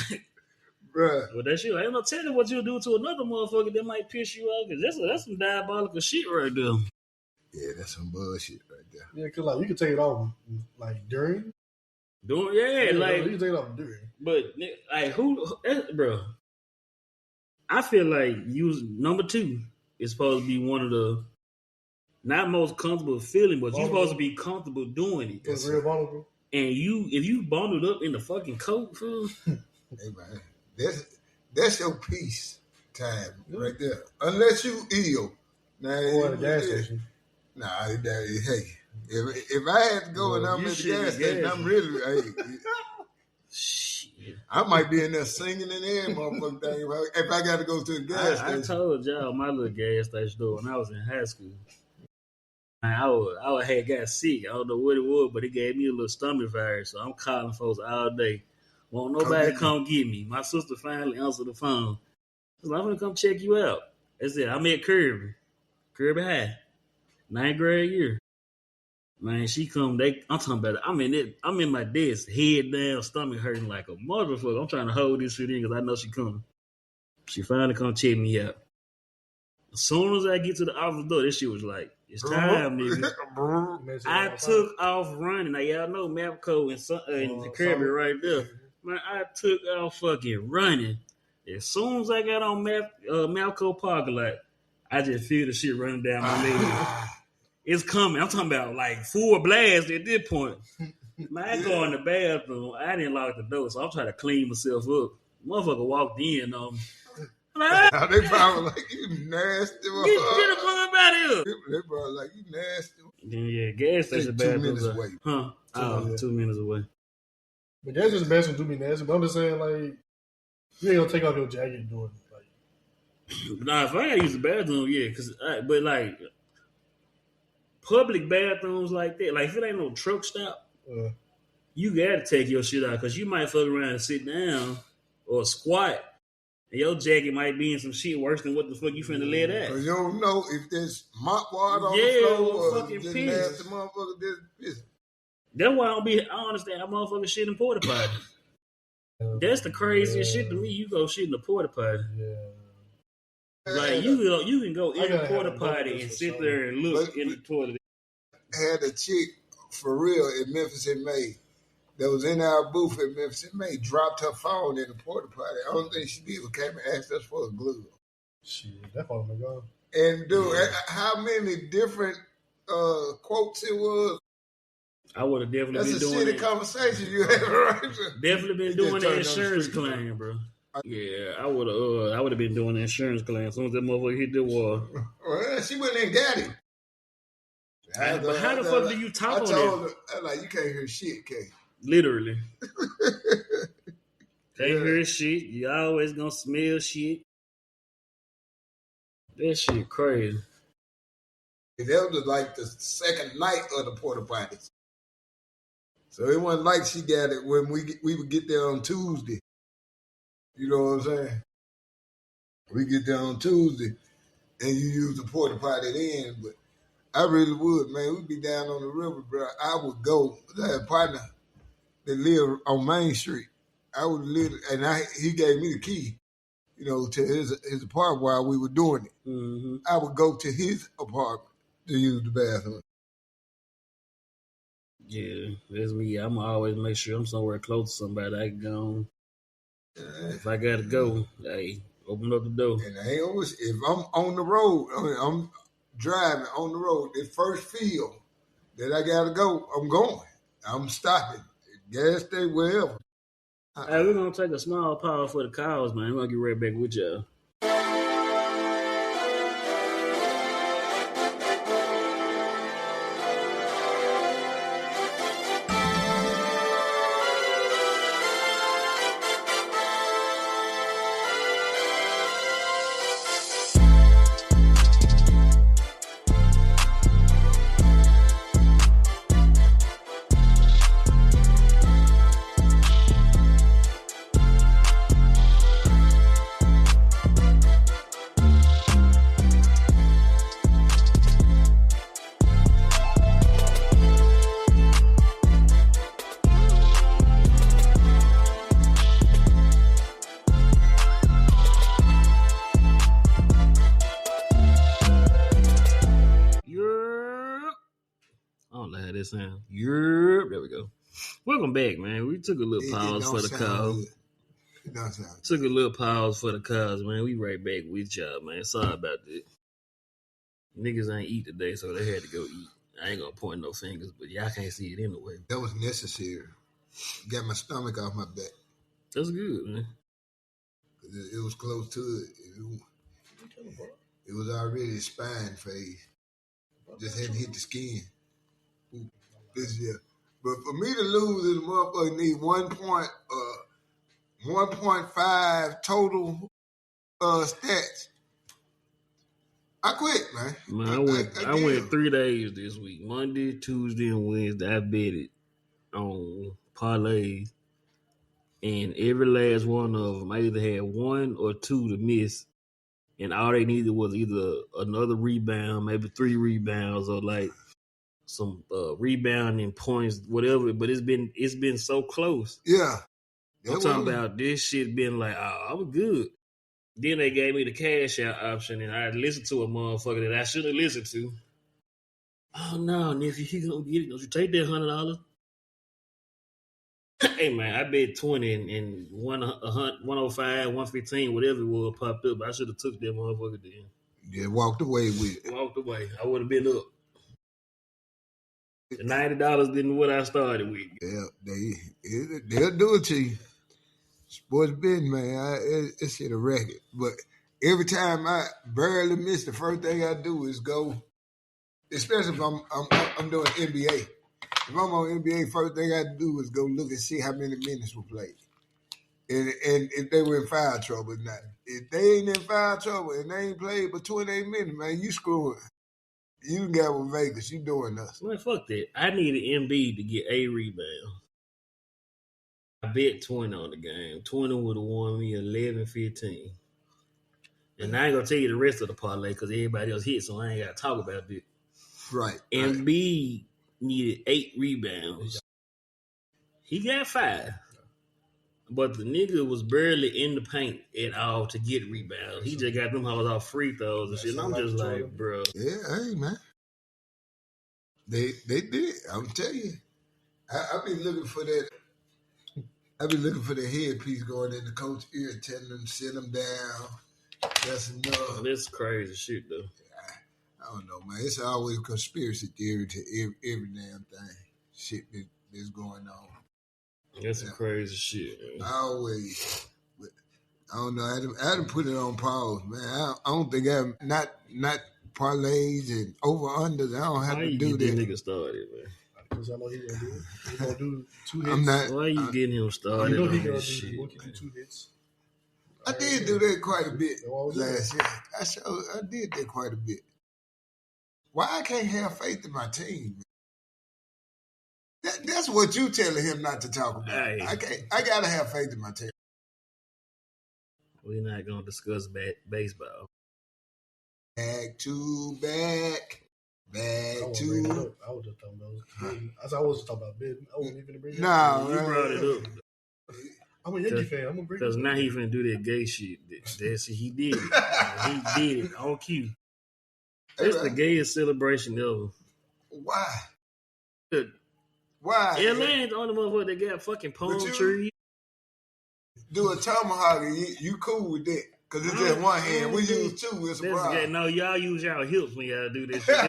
Bruh. Well, that shit, I ain't no telling what you'll do to another motherfucker that might piss you off. Because that's some diabolical shit right there. Yeah, that's some bullshit right there. Yeah, because like, you can take it off like during. Yeah, like. You can take it off during. But, like, bro. I feel like number 2 is supposed to be one of the not most comfortable feeling, but you're supposed to be comfortable doing it. It's real vulnerable. And if you bundled up in the fucking coat, fool. Hey, man. That's your peace time right there. Unless you ill. Now, or at a gas station. Nah, hey, if I had to go and I'm at the gas station, I'm really, shit. I might be in there singing in there, motherfucking thing, if I got to go to the gas station. I told y'all my little gas station door when I was in high school. I had got sick. I don't know what it was, but it gave me a little stomach virus. So I'm calling folks all day. Won't nobody come get me. My sister finally answered the phone. I was like, I'm going to come check you out. That's it. I'm at Kirby High, 9th grade year. Man, she come. I'm talking about. I'm in my desk, head down, stomach hurting like a motherfucker. I'm trying to hold this shit in because I know she coming. She finally come check me out. As soon as I get to the office door, this shit was like, it's time, nigga. I took off running. Now, y'all know Mapco and Kirby right there. Man, I took off fucking running. As soon as I got on Mapco parking lot, I just feel the shit running down my leg. It's coming. I'm talking about like full blast at this point. Man, I go in the bathroom. I didn't lock the door, so I'm trying to clean myself up. Motherfucker walked in on me. They probably like, you nasty. Get the fuck up out of here. They probably like, you nasty. Yeah, gas station 2 minutes away. Huh? 2 minutes away. But gas station bathroom do be nasty. But I'm just saying, like, you ain't gonna take off your jacket and do it. Like, nah, if I gotta use the bathroom, yeah, but like public bathrooms like that, like if it ain't no truck stop, you gotta take your shit out because you might fuck around and sit down or squat. And your jacket might be in some shit worse than what the fuck you finna let at. Because you don't know if there's mop water on the floor or just nasty motherfucker just piss. That's why I don't understand how motherfuckers shit in porta potty. That's the craziest shit to me. You go shit in the porta potty. Yeah. Like you can go in the porta potty and sit there and look in the toilet. I had a chick for real in Memphis in May that was in our booth at Memphis in May, dropped her phone in the porta potty. The only thing she did was came and asked us for a glue. Shit, that phone my God. And dude, how many different quotes it was? I would have definitely been doing that. That's a shitty conversation you had, right? Definitely been doing the insurance claim, bro. Yeah, I would have been doing the insurance claim as soon as that motherfucker hit the wall. Well, she went and got him. But how the fuck do you talk on that? I told her, like, you can't hear shit, Kay. Literally. Can't hear shit. You always gonna smell shit. That shit crazy. That was like the second night of the porta potties. So it wasn't like she got it when we would get there on Tuesday. You know what I'm saying? We get there on Tuesday and you use the porta potty then, but I really would, man. We'd be down on the river, bro. I would go. I had a partner that lived on Main Street. I would live, and he gave me the key, you know, to his apartment while we were doing it. Mm-hmm. I would go to his apartment to use the bathroom. Yeah, that's me. I'm always make sure I'm somewhere close to somebody I can go on. If I gotta go, hey, open up the door. And I ain't always, if I'm on the road, I'm driving on the road, the first field that I gotta go, I'm going. I'm stopping. Gas station, wherever. Hey, we're gonna take a small pause for the calls, man. We're gonna get right back with y'all. Sound. There we go. Welcome back, man. We took a little pause for the call. Took a little pause for the calls, man. We right back with y'all, man. Sorry about that. Niggas ain't eat today, so they had to go eat. I ain't gonna point no fingers, but y'all can't see it anyway. That was necessary. Got my stomach off my back. That's good, man. It was close to it. It was already spine phase. Just hadn't hit the skin. This year. But for me to lose, this motherfucker need 1.5 total stats. I quit, man. I went 3 days this week. Monday, Tuesday, and Wednesday. I betted on parlays. And every last one of them, I either had 1 or 2 to miss. And all they needed was either another rebound, maybe 3 rebounds, or like rebounding points, whatever. But it's been so close. Yeah. I'm talking about this shit being like, oh, I was good. Then they gave me the cash out option, and I listened to a motherfucker that I shouldn't have listened to. Oh no, nephew, he gonna get it. Don't you take that $100? Hey man, I bet 20 and 105, 115, whatever it was popped up. I should have took that motherfucker then. Yeah, walked away with it. Walked away. I would have been up. The $90 didn't what I started with. Yeah, they'll do it to you. Sports betting, man, it's shit a record. But every time I barely miss, the first thing I do is go. Especially if I'm doing NBA. If I'm on NBA, first thing I do is go look and see how many minutes were played, and if they were in foul trouble or not. If they ain't in foul trouble and they ain't played but 28 minutes, man, you screwing. You got with Vegas. You doing us. Man, fuck that. I needed Embiid to get a rebound. I bet 20 on the game. 20 would have won me 11-15. And I ain't gonna tell you the rest of the parlay because everybody else hit, so I ain't gotta talk about it. Right. Embiid needed 8 rebounds. He got 5. But the nigga was barely in the paint at all to get rebounds. He just got them hoes off free throws and shit. And I'm just like, bro. Yeah, hey, man. They did. I'm telling you. I've been looking for that. I've been looking for the headpiece going in the coach's ear, telling them to sit them down. That's enough. That's crazy shit, though. I don't know, man. It's always conspiracy theory to every damn thing. Shit that's going on. That's some crazy shit, man. Always. But I don't know. I done put it on pause, man. I don't think I'm not parlays and over-unders. I don't have to do that. Why you get that nigga started, man? Because I know he's going to do it. He's going to do 2 hits. I'm not. Why you getting him started? You know he's going to do 2 hits. I did do that quite a bit last year. I did that quite a bit. Why I can't have faith in my team? That's what you telling him not to talk about. Hey. I gotta have faith in my team. We're not gonna discuss baseball. Back to back. I was just talking about. I was talking about bidding. I wasn't even bring it up. No, you brought it up. I'm a Yankee fan. I'm gonna bring it up. Because now he finna do that gay shit. He did it. He did it on cue. That's the gayest celebration ever. Why? Good. Why? Atlanta's the only motherfucker that got fucking palm trees. Do a tomahawk and you cool with that. Because it's just one hand. We use 2. It's a problem. No, y'all use y'all hips when y'all do this shit.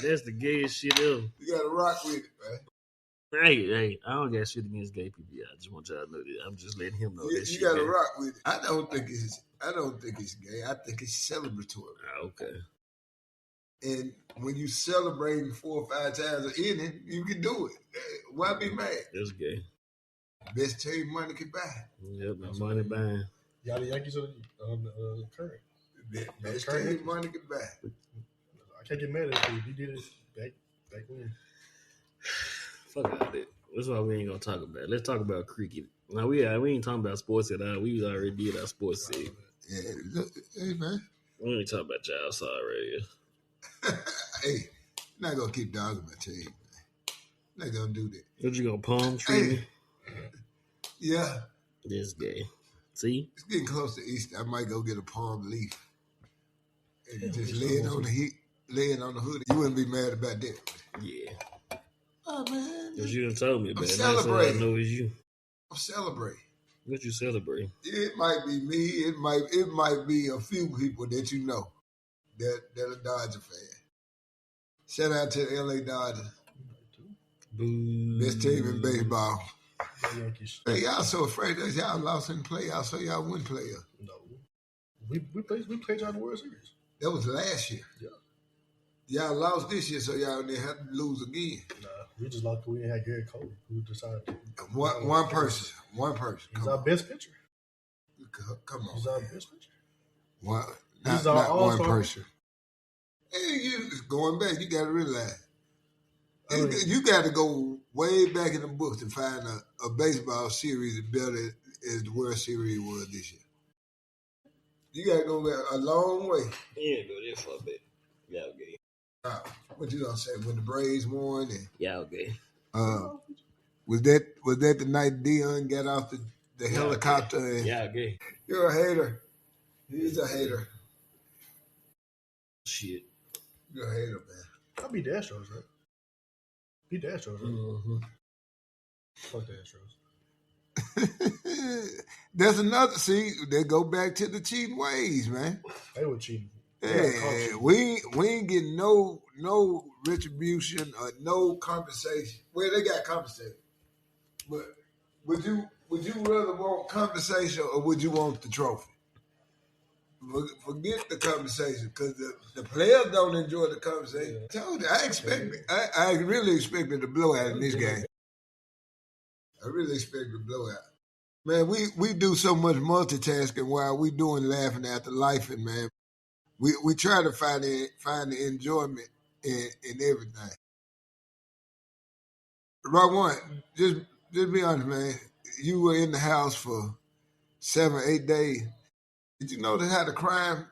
That's the gayest shit ever. You got to rock with it, man. Hey, I don't got shit against gay people. I just want y'all to know that. I'm just letting him know that shit. You got to rock with it. I don't think it's gay. I think it's celebratory. Okay. And when you celebrating 4 or 5 times an inning, you can do it. Why be mad? That's gay. Best team money can buy. Yep, money buying. Y'all the Yankees are current. Best team money can buy. I can't get mad at him. He did it back when. Fuck all that. That's why we ain't gonna talk about it. Let's talk about cricket. Now we ain't talking about sports at all. We already did our sports segment. Yeah, look, hey man. We ain't talking about y'all outside radio. Hey, not gonna keep dogging my team, man. Not gonna do that. What you gonna palm tree me? Yeah. This gay. See? It's getting close to Easter. I might go get a palm leaf and just lay it on the hoodie. You wouldn't be mad about that. Yeah. Oh man. Because you done told me about it. Celebrating. I know it's you. I'm celebrating. What you celebrate? It might be me. It might be a few people that you know that are Dodger fan. Shout out to the LA Dodgers. Boo. Best team in baseball. Hey, y'all so afraid that y'all lost in the playoffs, so y'all wouldn't play us. No. We played y'all in the World Series. That was last year. Yeah. Y'all lost this year, so y'all didn't have to lose again. Nah, we just lost because we didn't have Gary Cole, who decided to. One person. He's our best pitcher. Come on. He's our best pitcher. Not one person. Hey, you going back, you got to realize. You got to go way back in the books to find a baseball series as better as the World Series was this year. You got to go back a long way. You ain't go there for a bit. Yeah, okay. What you gonna say when the Braves won? And, yeah, okay. Was that the night Dion got off the helicopter? Okay. And yeah, okay. You're a hater. He's a hater. Shit. You're a hater, man. I'll be the Astros, right? Beat the Astros, right? Mm-hmm. Fuck the Astros. There's another. See, they go back to the cheating ways, man. They were cheating. Yeah, we ain't getting no retribution or no compensation. Well, they got compensated, but would you rather want compensation or would you want the trophy? Forget the compensation because the players don't enjoy the compensation. Yeah. I told you, I really expected a blowout in this game. I really expected a blowout. Man, we do so much multitasking while we doing laughing after life, and man, we try to find the enjoyment in everything. Right one, just be honest, man. You were in the house for 7, 8 days. Did you notice how the crime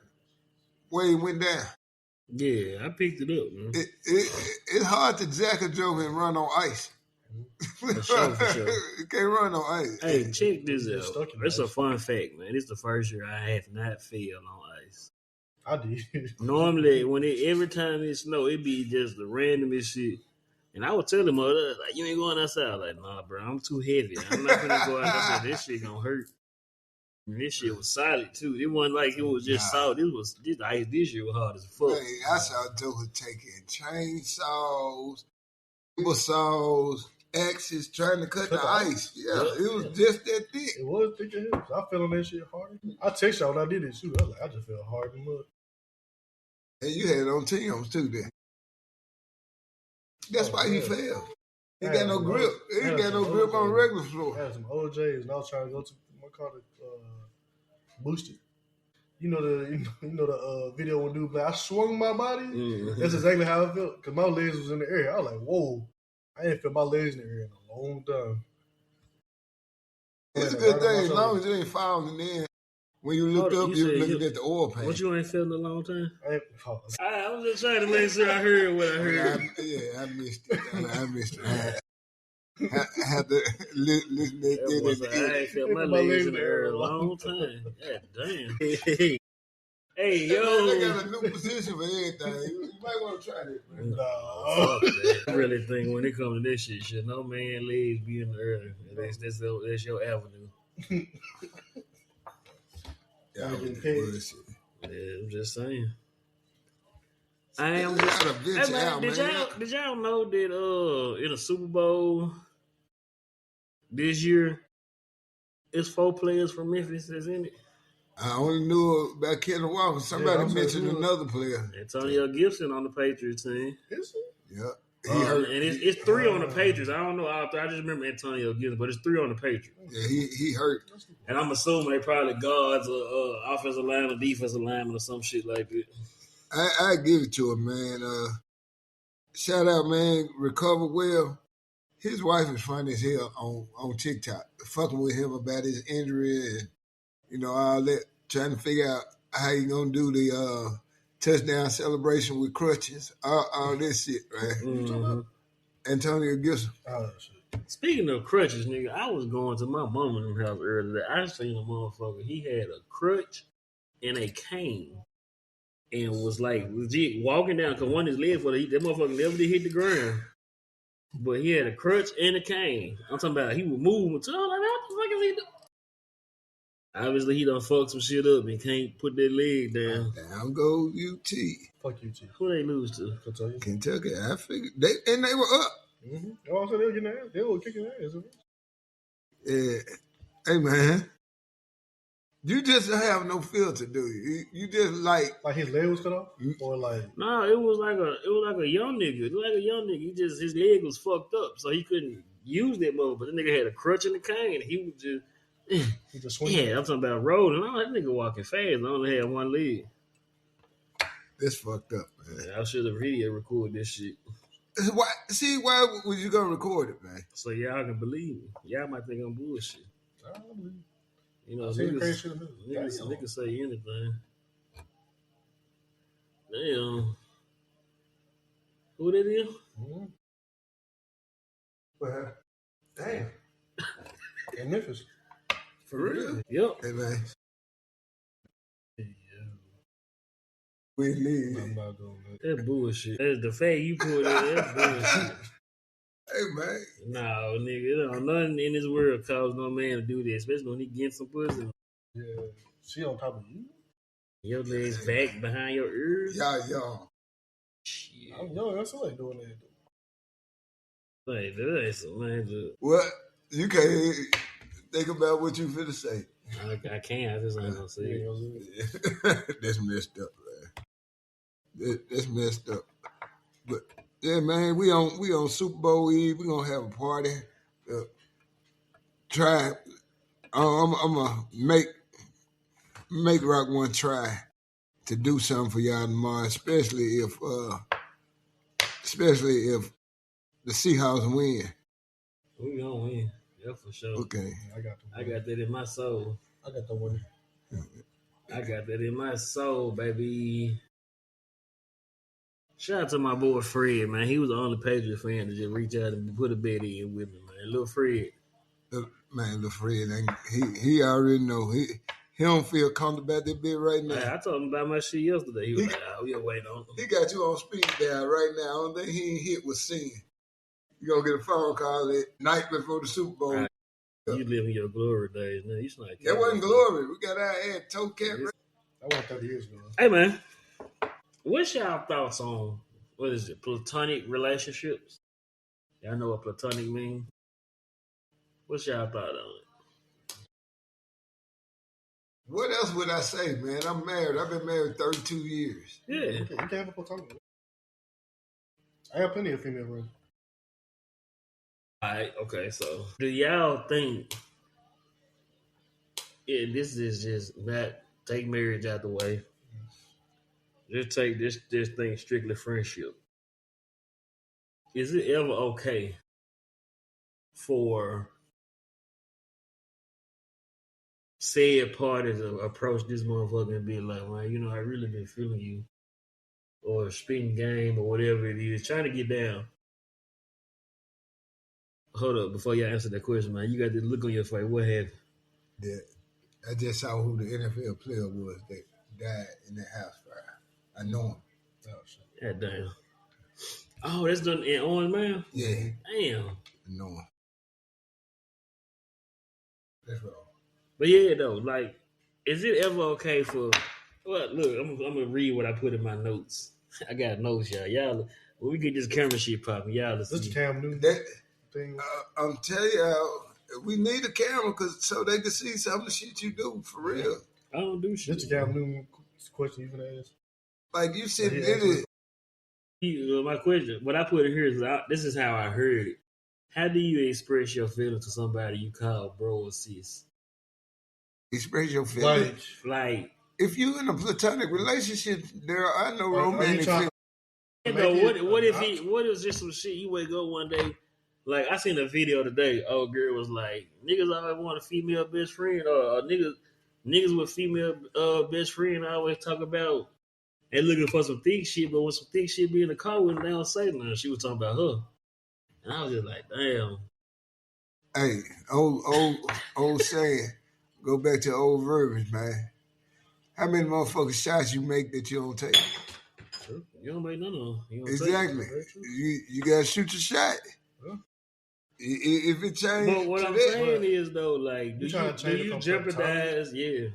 wave went down? Yeah, I picked it up, man. It's hard to jack a joke and run on ice. For sure. You can't run on ice. Hey, check this out. It's a fun fact, man. It's the first year I have not failed on ice. I did. Normally, every time it snow, it be just the randomest shit. And I would tell the mother, like, you ain't going outside. I'm like, nah, bro, I'm too heavy. I'm not gonna go out. I said, this shit gonna hurt. And this shit was solid too. It wasn't like it was just soft. This ice this year was hard as fuck. Hey, I saw Joker taking chainsaws, saws, axes, trying to cut the ice. Yeah, it was just that thick. It was thick as hell. I fell on that shit hard. I text y'all when I did it too. I was like, I just felt hard in the mud. And you had it on Tim's too then. That's why he fell. He got no grip. He got no grip on the regular floor. I had some OJs and I was trying to go to my car to boost it. You know the video when dude like I swung my body. Mm-hmm. That's exactly how I felt because my legs was in the air. I was like, whoa! I didn't feel my legs in the air in a long time. It's a good thing as long as you ain't falling in. When you looked up, you were looking at the oil pan. What, you ain't felt in a long time? I was just trying to make sure I heard what I heard. I missed it. I missed it. I had to listen to it. I ain't felt my legs in the air in a long time. God damn. Hey, yo. They got a new position for everything. You might want to try this, man. No. I really think when it comes to this shit, no man legs be in the air. That's your avenue. Yeah, I'm just saying. Did y'all know that in a Super Bowl this year, it's 4 players from Memphis that's in it? I only knew about Kenneth Walker. Somebody mentioned another player. Antonio Gibson on the Patriots team. Is he? Yeah. And it's 3 on the Patriots. I don't know. I just remember Antonio Gibson, but it's 3 on the Patriots. Yeah, he hurt. And I'm assuming they probably guards or offensive line or defensive lineman or some shit like that. I give it to him, man. Shout out, man. Recovered well. His wife is funny as hell on TikTok, fucking with him about his injury and all that, trying to figure out how he gonna do the touchdown celebration with crutches, all this shit, right? Mm-hmm. Antonio Gibson. Oh, shit. Speaking of crutches, nigga, I was going to my mama's house earlier. I seen a motherfucker. He had a crutch and a cane, and was like legit walking down because one of his legs that motherfucker never did hit the ground. But he had a crutch and a cane. I'm talking about he was moving. So I'm like, what the fuck is he doing? Obviously, he done fucked some shit up and can't put that leg down. Down go UT. Fuck UT. Who they lose to? Kentucky. I figured they were up. Mm-hmm. Also, they were getting ass. They were kicking ass. Yeah. Hey, man. You just have no filter, do you? You just like his leg was cut off, or like no, it was like a young nigga. It was like a young nigga. His leg was fucked up, so he couldn't use that move. But the nigga had a crutch and a cane, and he was just swinging. Yeah, I'm talking about rolling. Oh, that nigga walking fast. I only had one leg. That's fucked up, man. Yeah, I should have video recorded this shit. Why was you gonna record it, man? So y'all can believe me. Y'all might think I'm bullshit. I don't believe it. Niggas say anything. Damn. Who that is? Mm-hmm. Well, damn. In Memphis. For real? Yep. Hey, man. Yeah. We leave. I'm not doing that. That's bullshit. That's the fact you put in. That's bullshit. Hey, man. No, nigga, nothing in this world cause no man to do this, especially when he gets some pussy. Yeah. She on top of you? Your legs back behind your ears. Y'all. Shit. I'm young. That's what doing that. Like, that's man. What? You can't think about what you finna say. I can't. I just ain't gonna say it. That's messed up, man. That's messed up. But yeah, man, we on Super Bowl Eve. We gonna have a party. Try. I'm gonna make Rock One try to do something for y'all tomorrow, especially if the Seahawks win. We gonna win. Yeah, for sure. Okay. I got that in my soul. I got the win. I got that in my soul, baby. Shout out to my boy Fred, man. He was the only Patriot fan to just reach out and put a bet in with me, man. Little Fred. Man, little Fred, he already know. He don't feel comfortable about that bit right now. Man, I told him about my shit yesterday. He was like, oh, we'll wait on him. He got you on speed dial right now. Only thing he ain't hit was sin. You gonna get a phone call at night before the Super Bowl. Right. You live in your glory days, man. You like that wasn't glory. We got our head toe cap. I want 30 years ago. Hey, man. What's y'all thoughts on, what is it, platonic relationships? Y'all know what platonic means? What's y'all thought on it? What else would I say, man? I'm married. I've been married 32 years. Yeah. You can have a platonic. I have plenty of female friends. All right, okay, so do y'all think this is just not take marriage out the way? Just take this thing strictly friendship. Is it ever okay for said parties to approach this motherfucker and be like, man, you know, I really been feeling you, or spitting game or whatever it is, trying to get down? Hold up, before you answer that question, man, you got this look on your face. What happened? Yeah, I just saw who the NFL player was that died in that house fire. I know him. Oh, shit. God damn. Oh, that's done in Orange, man? Yeah. Damn. I know him. That's wrong. But yeah, though, like, is it ever okay for? Well, look, I'm gonna read what I put in my notes. I got notes, y'all. Y'all, when we get this camera shit popping, y'all This see. Cam Newton thing. I'm telling y'all, we need a camera so they can see some of the shit you do for real. I don't do shit. This Cam Newton question you gonna ask? Like you sitting in it. My question, what I put in here is, this is how I heard it. How do you express your feelings to somebody you call bro or sis? Express your feelings. Like, if you in a platonic relationship, there are no romantic feelings. You know, what is just some shit you wake up one day? Like, I seen a video today. Old girl was like, niggas always want a female best friend, or niggas with female best friend always talk about and looking for some thick shit, but when some thick shit be in the car with them, they don't say nothing. She was talking about her. And I was just like, damn. Hey, old saying, go back to old verbiage, man. How many motherfucking shots you make that you don't take? True. You don't make none of them. Exactly. You gotta shoot your shot. Huh? If it changes. But what I'm saying is, though, like, do you jeopardize? Platonic? Yeah.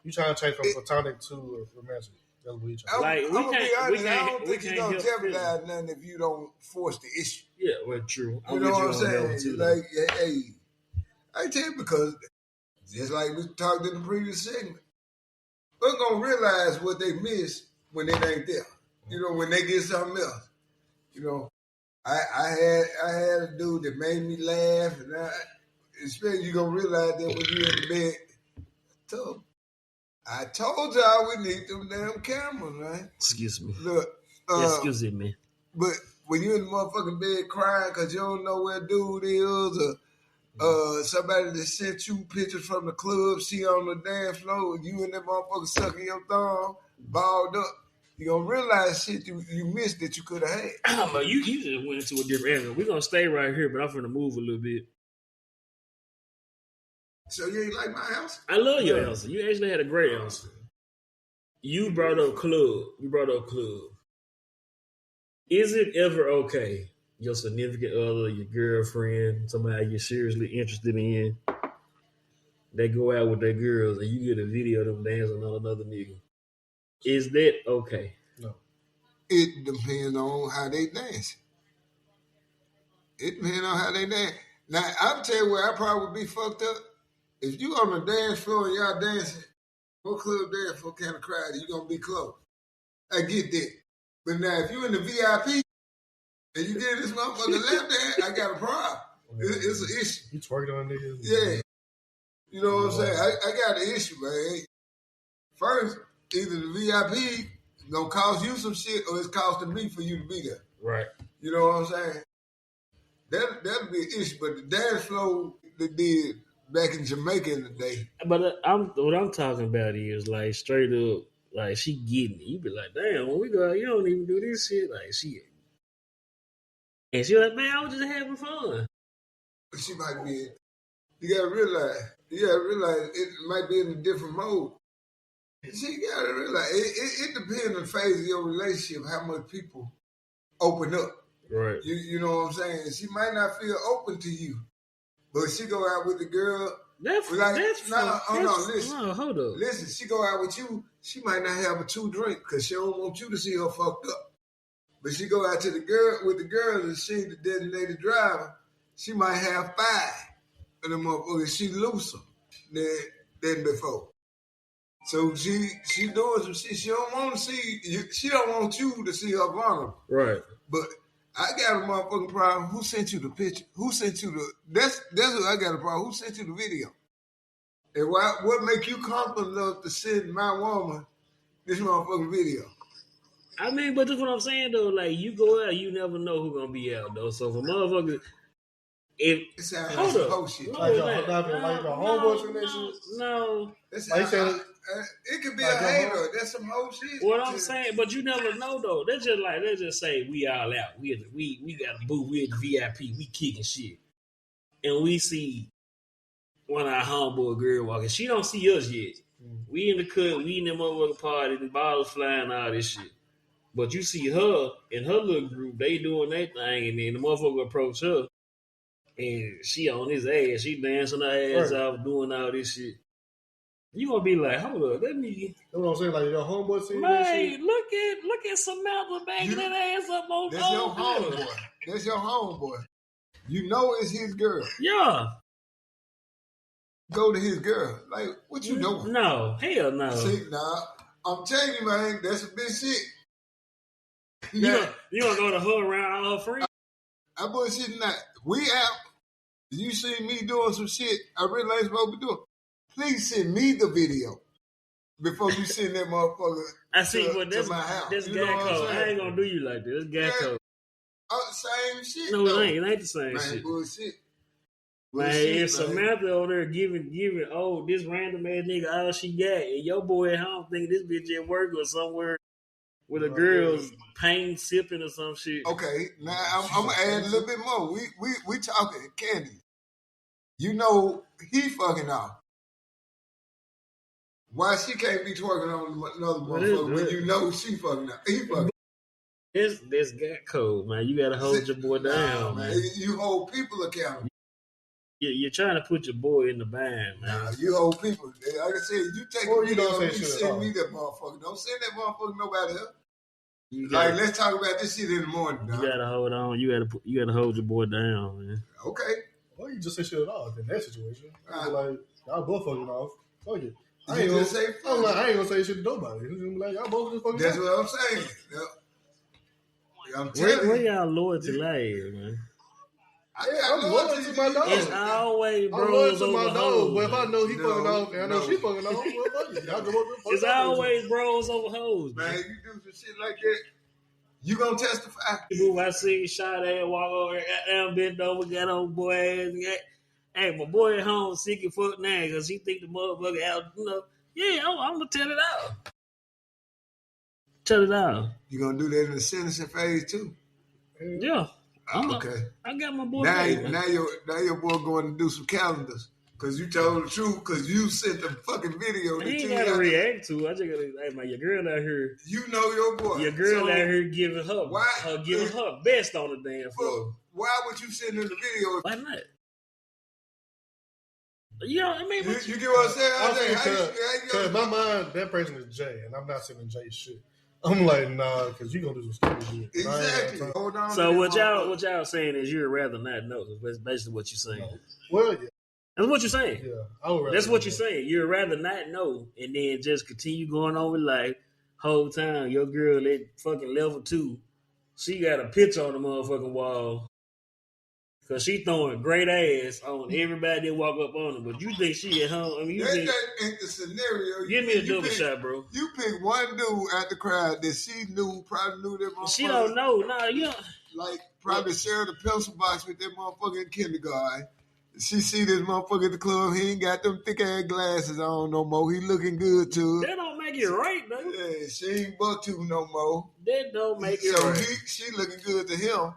You trying to change from platonic to romantic? That's what you trying. Like, I'm gonna be honest. I don't think you're gonna jeopardize nothing if you don't force the issue. Yeah, well, true. You know what I'm saying? Like, hey, I tell you, because just like we talked in the previous segment, we're gonna realize what they missed when it ain't there. You know, when they get something else. You know, I had a dude that made me laugh, and especially you gonna realize that when you're in the bed. So I told y'all we need them damn cameras, right? Excuse me. Look, excuse me. But when you're in the motherfucking bed crying because you don't know where dude is, or somebody that sent you pictures from the club, she on the dance floor, and you in that motherfucker sucking your thumb, balled up. You're going to realize shit you missed that you could have had. But you just went into a different area. We're going to stay right here, but I'm going to move a little bit. So you ain't like my house? I love your answer. You actually had a great answer. You brought up club. Is it ever okay, your significant other, your girlfriend, somebody you're seriously interested in, they go out with their girls and you get a video of them dancing on another nigga? Is that okay? No. It depends on how they dance. Now, I'll tell you where I probably would be fucked up. If you on the dance floor and y'all dancing, what club dance floor kind of crowd, you going to be close. I get that. But now, if you in the VIP and you get this motherfucker left hand, I got a problem. It's an issue. You twerking on niggas? Yeah. You know what I'm saying? I got an issue, man. First, either the VIP gonna cost you some shit or it's costing me for you to be there. Right. You know what I'm saying? That'll be an issue. But the dance floor they did back in Jamaica in the day. But what I'm talking about is like straight up, like she getting it. You be like, damn, when we go out, you don't even do this shit. Like she like, man, I was just having fun. She might be. You gotta realize it might be in a different mode. She gotta realize it depends on the phase of your relationship, how much people open up. Right. You know what I'm saying? She might not feel open to you, but she go out with the girl. Hold on. Listen, she go out with you. She might not have a 2 drink because she don't want you to see her fucked up. But she go out to the girl with the girls and she the designated driver. She might have 5 of them motherfuckers. She looser than before. So she doing some shit. She don't want to see you. She don't want you to see her vulnerable. Right. But I got a motherfucking problem. Who sent you the picture? Who sent you the? That's what I got a problem. Who sent you the video? And what make you comfortable enough to send my woman this motherfucking video? I mean, but that's what I'm saying though. Like you go out, you never know who's gonna be out though. So for motherfuckers, it's hold up, shit. Like your homeboys and that shit. No, it could be a hater. That's some whole shit. What I'm saying, but you never know though. Let's just say we all out. We got a booth. We at the VIP. We kicking shit, and we see one of our homeboy girl walking. She don't see us yet. We in the cut. We in the motherfucking party. The bottles flying, all this shit. But you see her and her little group. They doing their thing, and then the motherfucker approach her, and she on his ass. She dancing her ass off, doing all this shit. You gonna be like, hold up, let me. That's what I'm saying. Like your homeboy see that shit. Look at Samantha banging that ass up on. That's your homeboy. That's your homeboy. You know it's his girl. Yeah. Go to his girl. Like, what you doing? No, hell no. See, I'm telling you, man, that's a big shit. You gonna go to her around all her friends? I bullshitting that. We out. You see me doing some shit I really ain't supposed to be doing. Please send me the video before you send that motherfucker to my house. That's guy code. I ain't gonna do you like that. That's guy code. Same shit. No, it ain't the same man, shit. Bullshit. Man, if Samantha over there giving, this random ass nigga all she got, and your boy at home thinking this bitch at work or somewhere with a girl's pain sipping or some shit. Okay, now I'm gonna add a little bit more. We talking candy. You know he fucking off. Why she can't be twerking on another motherfucker when you know she fucking off? He fucking. This got cold, man. You gotta hold your boy down, man. You hold people accountable. You're trying to put your boy in the band, man. Nah, you hold people. Like I said, you take a video and you send me that motherfucker. Don't send that motherfucker nobody else. Let's talk about this shit in the morning, dog. You gotta hold on. You gotta hold your boy down, man. Okay. Well, you just say shit at all in that situation. Like y'all both fucking off. Fuck it. I ain't gonna say shit to nobody. Like y'all both just fucking. That's off. what I'm saying. I'm telling where y'all loyalty lies, man? I'm loyal to my dog. It's always bros. I'm loyal to my dog, but if I know he fucking off and I know she fucking off, it's always bros over hoes. Man, you do some shit like that, you gonna testify. I see shot at walk over, goddamn bent over, got on boy ass. Hey, my boy at home sick and fuck now because he think the motherfucker out. Yeah, I'm gonna tell it out. shut it out. You gonna do that in the sentencing phase too? Yeah. Okay. I got my boy. Now your boy going to do some calendars. Cause you told the truth, cause you sent the fucking video. He ain't gotta react to. I just gotta, hey man, your girl out here. You know your boy. Your girl out here giving her best on the damn floor. Why would you send her the video? Why not? You know, I mean, you get what I'm saying? Because my mind, that person is Jay, and I'm not sending Jay shit. I'm like, nah, because you gonna do some stupid shit. Exactly. Hold on. So what y'all saying is you'd rather not know. That's basically what you're saying. No. Well, yeah. That's what you're saying. Yeah, I would rather. That's what you're saying. You'd rather not know and then just continue going on with life. Whole time your girl at fucking level 2, she got a picture on the motherfucking wall because she throwing great ass on everybody that walk up on her. But you think she at home? I mean, that ain't the scenario. Give me a double shot, bro. You pick one dude at the crowd that she probably knew that motherfucker. She don't know. Nah, you don't. Like probably shared a pencil box with that motherfucker in kindergarten. She see this motherfucker at the club. He ain't got them thick ass glasses on no more. He looking good too. That don't make it right, though. Yeah, she ain't buck tooth no more. That don't make it right. So she looking good to him.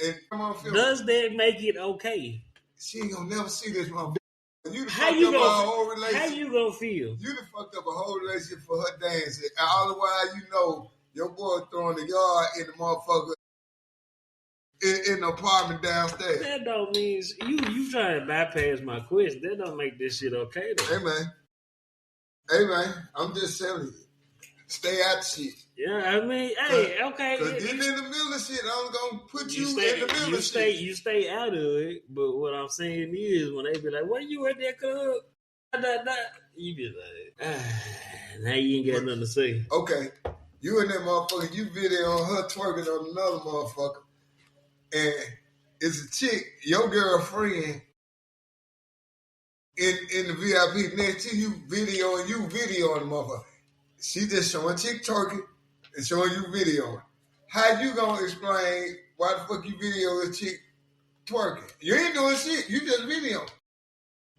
And come on, film. Does that make it okay? She ain't gonna never see this motherfucker. How you gonna feel? You done fucked up a whole relationship for her dancing. And all the while you know your boy throwing the yard in the motherfucker. In the apartment downstairs. That don't mean you trying to bypass my question. That don't make this shit okay though. Hey man, I'm just telling you. Stay out of shit. Yeah, I mean, hey, okay. Because getting in the middle of shit, I'm gonna put you in the middle of shit. You stay out of it, but what I'm saying is when they be like, "What you at that club?" You be like, now you ain't got nothing to say. Okay. You and that motherfucker, you video on her twerking on another motherfucker. And it's a chick, your girlfriend, in the VIP next to you videoing the motherfucker. She just showing chick twerking and showing you videoing. How you gonna explain why the fuck you video this chick twerking? You ain't doing shit. You just videoing.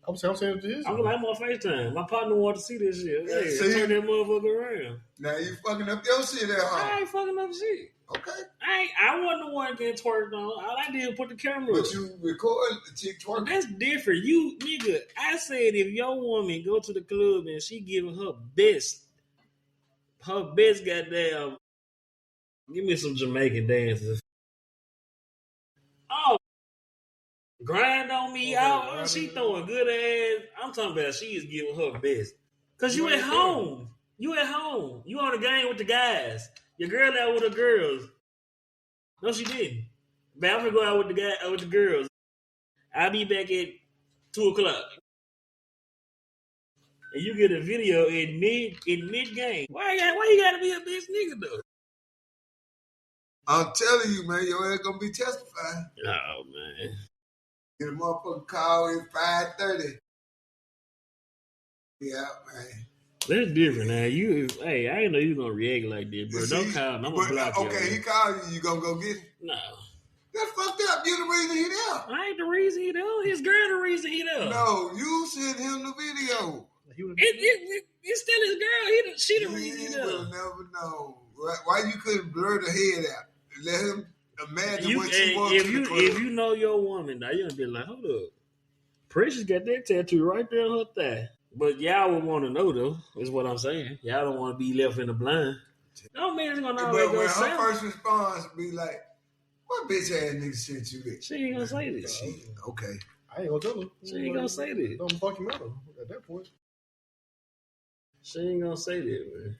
I'm saying this. I'm on FaceTime. My partner want to see this shit. Hey, turn that motherfucker around. Now you fucking up your shit at home. I ain't fucking up shit. Okay. I wasn't the one getting twerked on. All I did was put the camera up. But you recorded the chick twerking. That's different. You, nigga, I said if your woman go to the club and she giving her best goddamn, give me some Jamaican dances. Oh, grind on me out. She throwing good ass. I'm talking about she is giving her best. Because you at home. You at home. You on the game with the guys. Your girl out with the girls. No, she didn't. But I'm gonna go out with the girls. I'll be back at 2:00. And you get a video in mid game. Why you gotta be a bitch nigga though? I'm telling you, man, your ass gonna be testifying. Oh man. Get a motherfucker call at 5:30. Yeah, man. That's different now. I didn't know you was gonna react like this, bro. Don't call him. I'm gonna block you. Okay, he called you gonna go get him? No. That's fucked up. You the reason he there. I ain't the reason he there. His girl the reason he there. No, you sent him the video. It's still his girl. She the reason he there. You will never know. Why you couldn't blur the head out? Let him imagine what she wants. If you know your woman, now you're gonna be like, hold up. Precious got that tattoo right there on her thigh. But y'all would want to know, though, is what I'm saying. Y'all don't want to be left in the blind. No man's going to always go say. But when her first response be like, what bitch ass nigga sent you this? She ain't going to say this. Okay. I ain't going to tell her. She ain't going to say this. Don't fucking matter at that point. She ain't going to say that, man.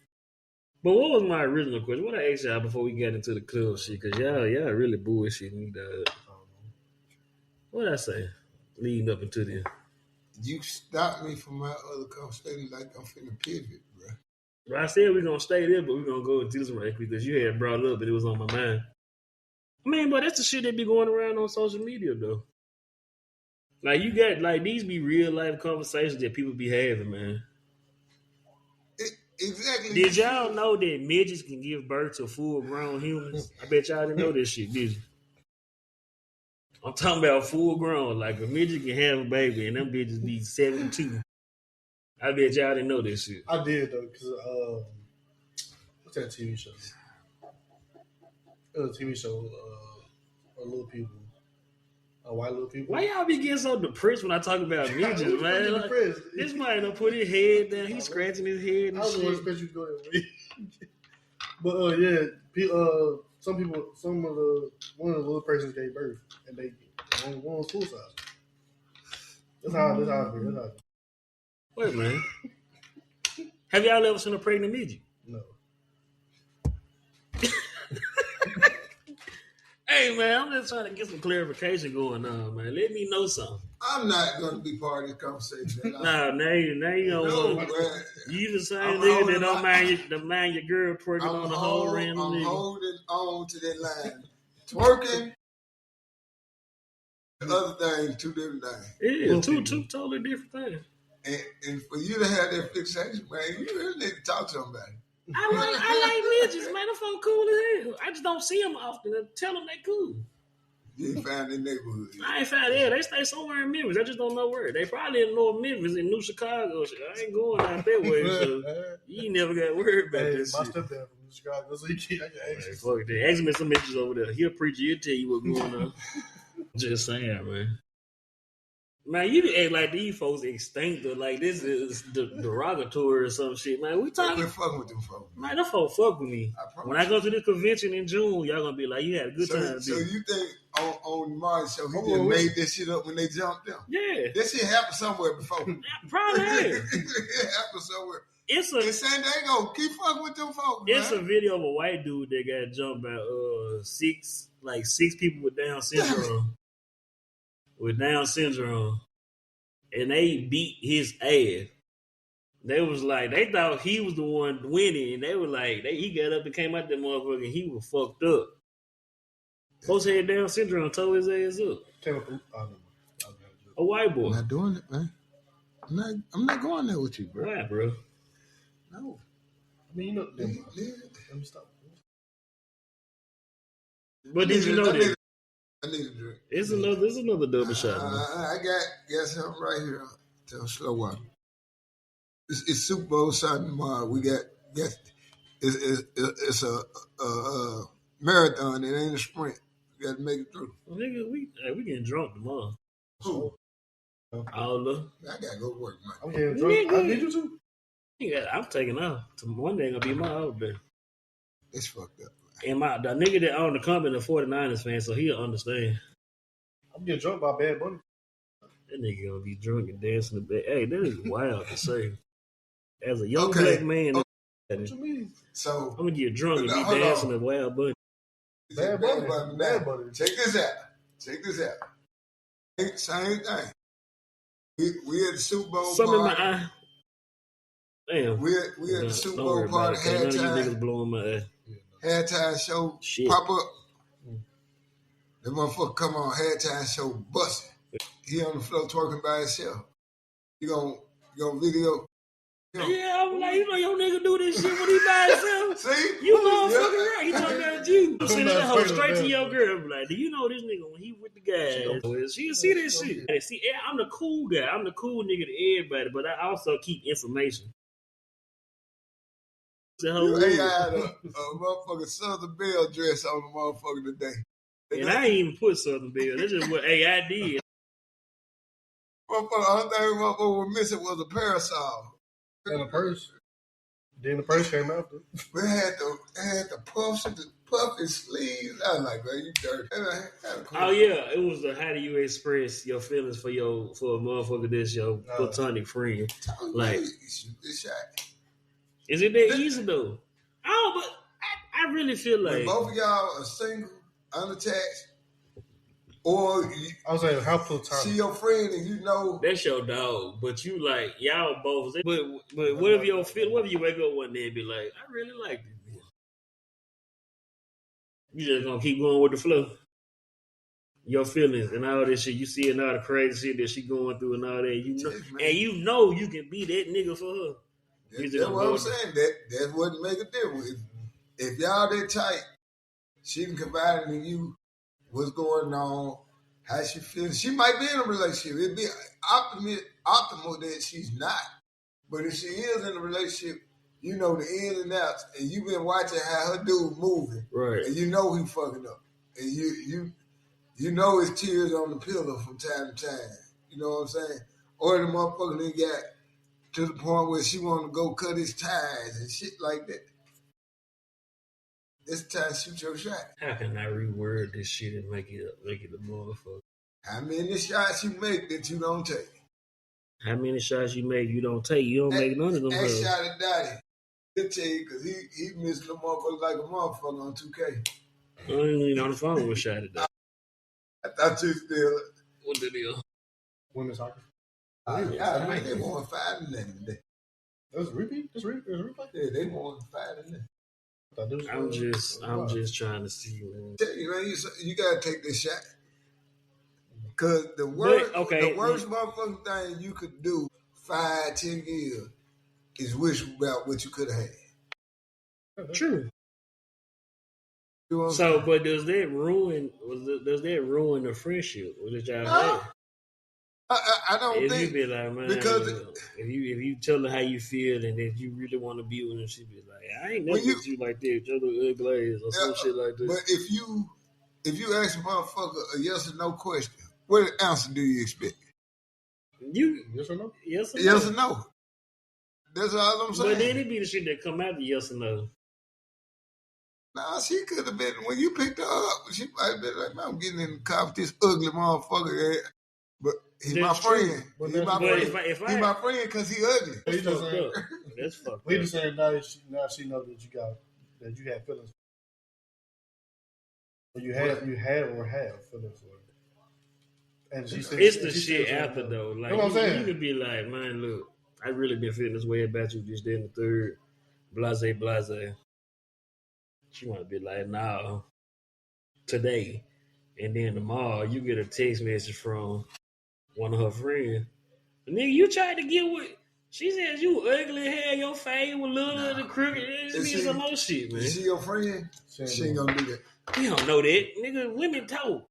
But what was my original question? What I asked y'all before we got into the club shit? Because y'all really bullshitting me, dog. What did I say? Leading up into this. You stopped me from my other conversation like I'm finna pivot, bro. Well, I said we're going to stay there, but we're going to go into this right because you had brought it up, but it was on my mind. I mean, but that's the shit that be going around on social media, though. Like, you got, like, these be real-life conversations that people be having, man. Exactly. Did y'all know that midgets can give birth to full-grown humans? I bet y'all didn't know this shit, did you? I'm talking about full grown. Like a midget can have a baby and them bitches be 72. I bet y'all didn't know this shit. I did though, because What's that TV show? It was a TV show. Little people. White little people. Why y'all be getting so depressed when I talk about midgets, man? Like, this man done put his head down. He's scratching his head and I don't expect you to go that way. But yeah, some people, one of the little persons gave birth and they one was full size. That's how I feel. Wait, man. Have y'all ever seen a pregnant midget? No. Hey, man, I'm just trying to get some clarification going on, man. Let me know something. I'm not going to be part of this conversation. Nah, now you don't want you the same nigga that don't mind your girl twerking on the whole random nigga. I'm holding on to that line. Twerking, the other thing, two different things. It is two totally different things. And for you to have that fixation, man, you really need to talk to somebody. I like midgets, man. Them folk cool as hell. I just don't see them often. Tell them they cool. You ain't found in the neighborhood. I ain't found it. They stay somewhere in Memphis. I just don't know where. They probably in North Memphis, in New Chicago. I ain't going out that way, so you ain't never got to worry about this my shit. My stepdad from Chicago, so he can't ask. Fuck that. Ask me some midgets over there. He'll preach you. He'll tell you what's going on. Just saying, man. Man, you act like these folks extinct or like this is derogatory or some shit, man. We talking. We're fucking with them folks. Man, them folks fuck with me. When I go to this convention in June, y'all gonna be like, you had a good time. So you think on Martin show, he just made this shit up when they jumped them? Yeah. This shit happened somewhere before. Probably has. It happened somewhere. In San Diego. Keep fucking with them folks, It's man. a video of a white dude that got jumped by six people with Down syndrome. And they beat his ass. They was like, they thought he was the one winning, and they were like, he got up and came out that motherfucker, and he was fucked up. Folks had Down syndrome, tore his ass up. A white boy. I'm not doing it, man. I'm not going there with you, bro. Why, bro? No. I mean, you know, let me stop. But did you know that? I need a drink. It's another double shot. I got something right here. Tell slow one. It's Super Bowl Sunday tomorrow. We got it's a marathon. It ain't a sprint. We got to make it through. Well, nigga, we getting drunk tomorrow. Who? All of. I gotta go work, man. I'm getting drunk. I need you to. Yeah, I'm taking off. One day gonna be my off day. It's fucked up. And the nigga that owned the company, the 49ers fan, so he'll understand. I'm getting drunk by Bad Bunny. That nigga gonna be drunk and dancing the bed. Hey, that is wild to say. As a young black man, what you mean? So I'm gonna get drunk and be dancing the Wild Bunny. Bad Bunny. Check this out. Same thing. We at the Super Bowl Something party. in my eye. Damn. We at the Super Bowl party. None of you niggas blowing my eye. Halftime show pop up. The motherfucker come on, halftime show busting. He on the floor twerking by himself. You gonna video? Yeah, I'm like, your nigga do this shit when he by himself. See? You motherfucking right. He talking about you. I'm sending that hoe straight to your girl. I'm like, do you know this nigga when he with the guys? She'll see this shit. See, I'm the cool guy. I'm the cool nigga to everybody, but I also keep information. You ain't had a motherfucking Southern Belle dress on the motherfucker today. And I ain't even put Southern Belle. That's just what AI did. Motherfucker, the only thing motherfucker was missing was a parasol. And a purse. Then the purse came after. We had the puffs and the puffy sleeves. I was like, man, you dirty. Oh yeah, it was the how do you express your feelings for a motherfucker that's your platonic friend. Like, is it that easy though? Oh, but I really feel like when both of y'all are single, unattached, or I was saying how platonic. See your friend and you know that's your dog, but you like y'all both. But whatever you wake up one day and be like, I really like this. You just gonna keep going with the flow. Your feelings and all this shit, you see, and all the crazy shit that she going through and all that, you know you can be that nigga for her. That's what I'm saying. That's what make a difference. If y'all that tight, she can confide in you what's going on, how she feels. She might be in a relationship. It'd be optimal that she's not. But if she is in a relationship, you know the ins and outs, and you've been watching how her dude moving, right? And you know he fucking up, and you know his tears on the pillow from time to time. You know what I'm saying? Or the motherfucker then got to the point where she want to go cut his ties and shit like that. It's time to shoot your shot. How can I reword this shit and make it a motherfucker? How many shots you make that you don't take? How many shots you make you don't take? You don't make none of them. That shot at Daddy. He'll tell you because he missing the motherfucker like a motherfucker on 2K. I ain't even on the phone with shot at that. I thought you still. What the deal? Women's soccer. They won 5-0 today. That's a repeat? That's a repeat? Yeah, they won 5-0. I'm just trying to see, man. Tell you, man, you gotta take this shot. Cause the worst motherfucking thing you could do 5-10 years is wish about what you could have had. True. So, but does that ruin the friendship? Or did y'all have? I don't think. You be like, man, because if you tell her how you feel and that you really want to be with her, she be like, I ain't never with you like that, you're the ugly ass or some shit like that. But if you ask a motherfucker a yes or no question, what answer do you expect? Yes or no? Yes or no? Yes or no. That's all I'm saying. But then it be the shit that come after yes or no. Nah, she could have been, when you picked her up, she might have been like, man, I'm getting in the car with this ugly motherfucker. But he's my friend. He's my friend. He's my friend because he ugly. That's fucked up. We just saying now she knows that you have feelings. Or you have feelings for her. And she said, it's the shit after though. Like, you know what I'm saying? You could be like, man, look, I really been feeling this way about you, just then the third, blase. She want to be like, nah, today. And then tomorrow, you get a text message from one of her friends. Nigga, you tried to get with. She says you ugly hair, your face was little and crooked. It means some more shit, man. Is she your friend? She ain't gonna do that. We don't know that. Nigga, women talk.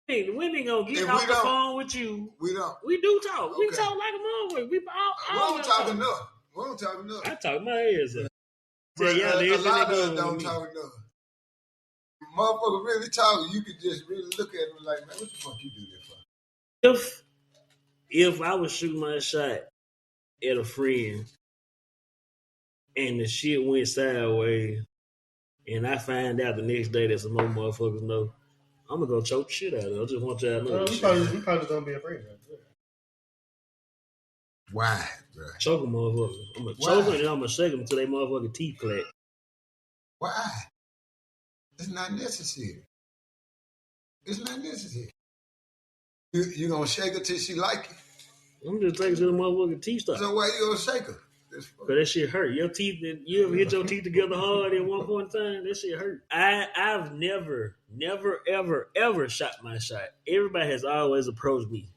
Hey, women gonna get off the phone with you. We don't. We do talk. Okay. We talk like a motherfucker. We don't talk enough. We don't talk enough. I talk my ass up. A lot of us don't talk enough. Motherfucker really talking, you could just really look at him like, man, what the fuck you do that for? If I was shooting my shot at a friend and the shit went sideways and I find out the next day that some more motherfuckers know, I'm gonna go choke shit out of her. I just want y'all to know. We probably don't be afraid of that. Why, bro? Choke a motherfucker. I'm gonna choke them and I'm gonna shake them until they motherfucking teeth clack. Why? It's not necessary. It's not necessary. You gonna shake her till she like it? I'm just taking to the motherfucking teeth stop. So why you gonna shake her? Cause that shit hurt. Your teeth, you ever hit your teeth together hard at one point in time? That shit hurt. I've never, ever shot my shot. Everybody has always approached me.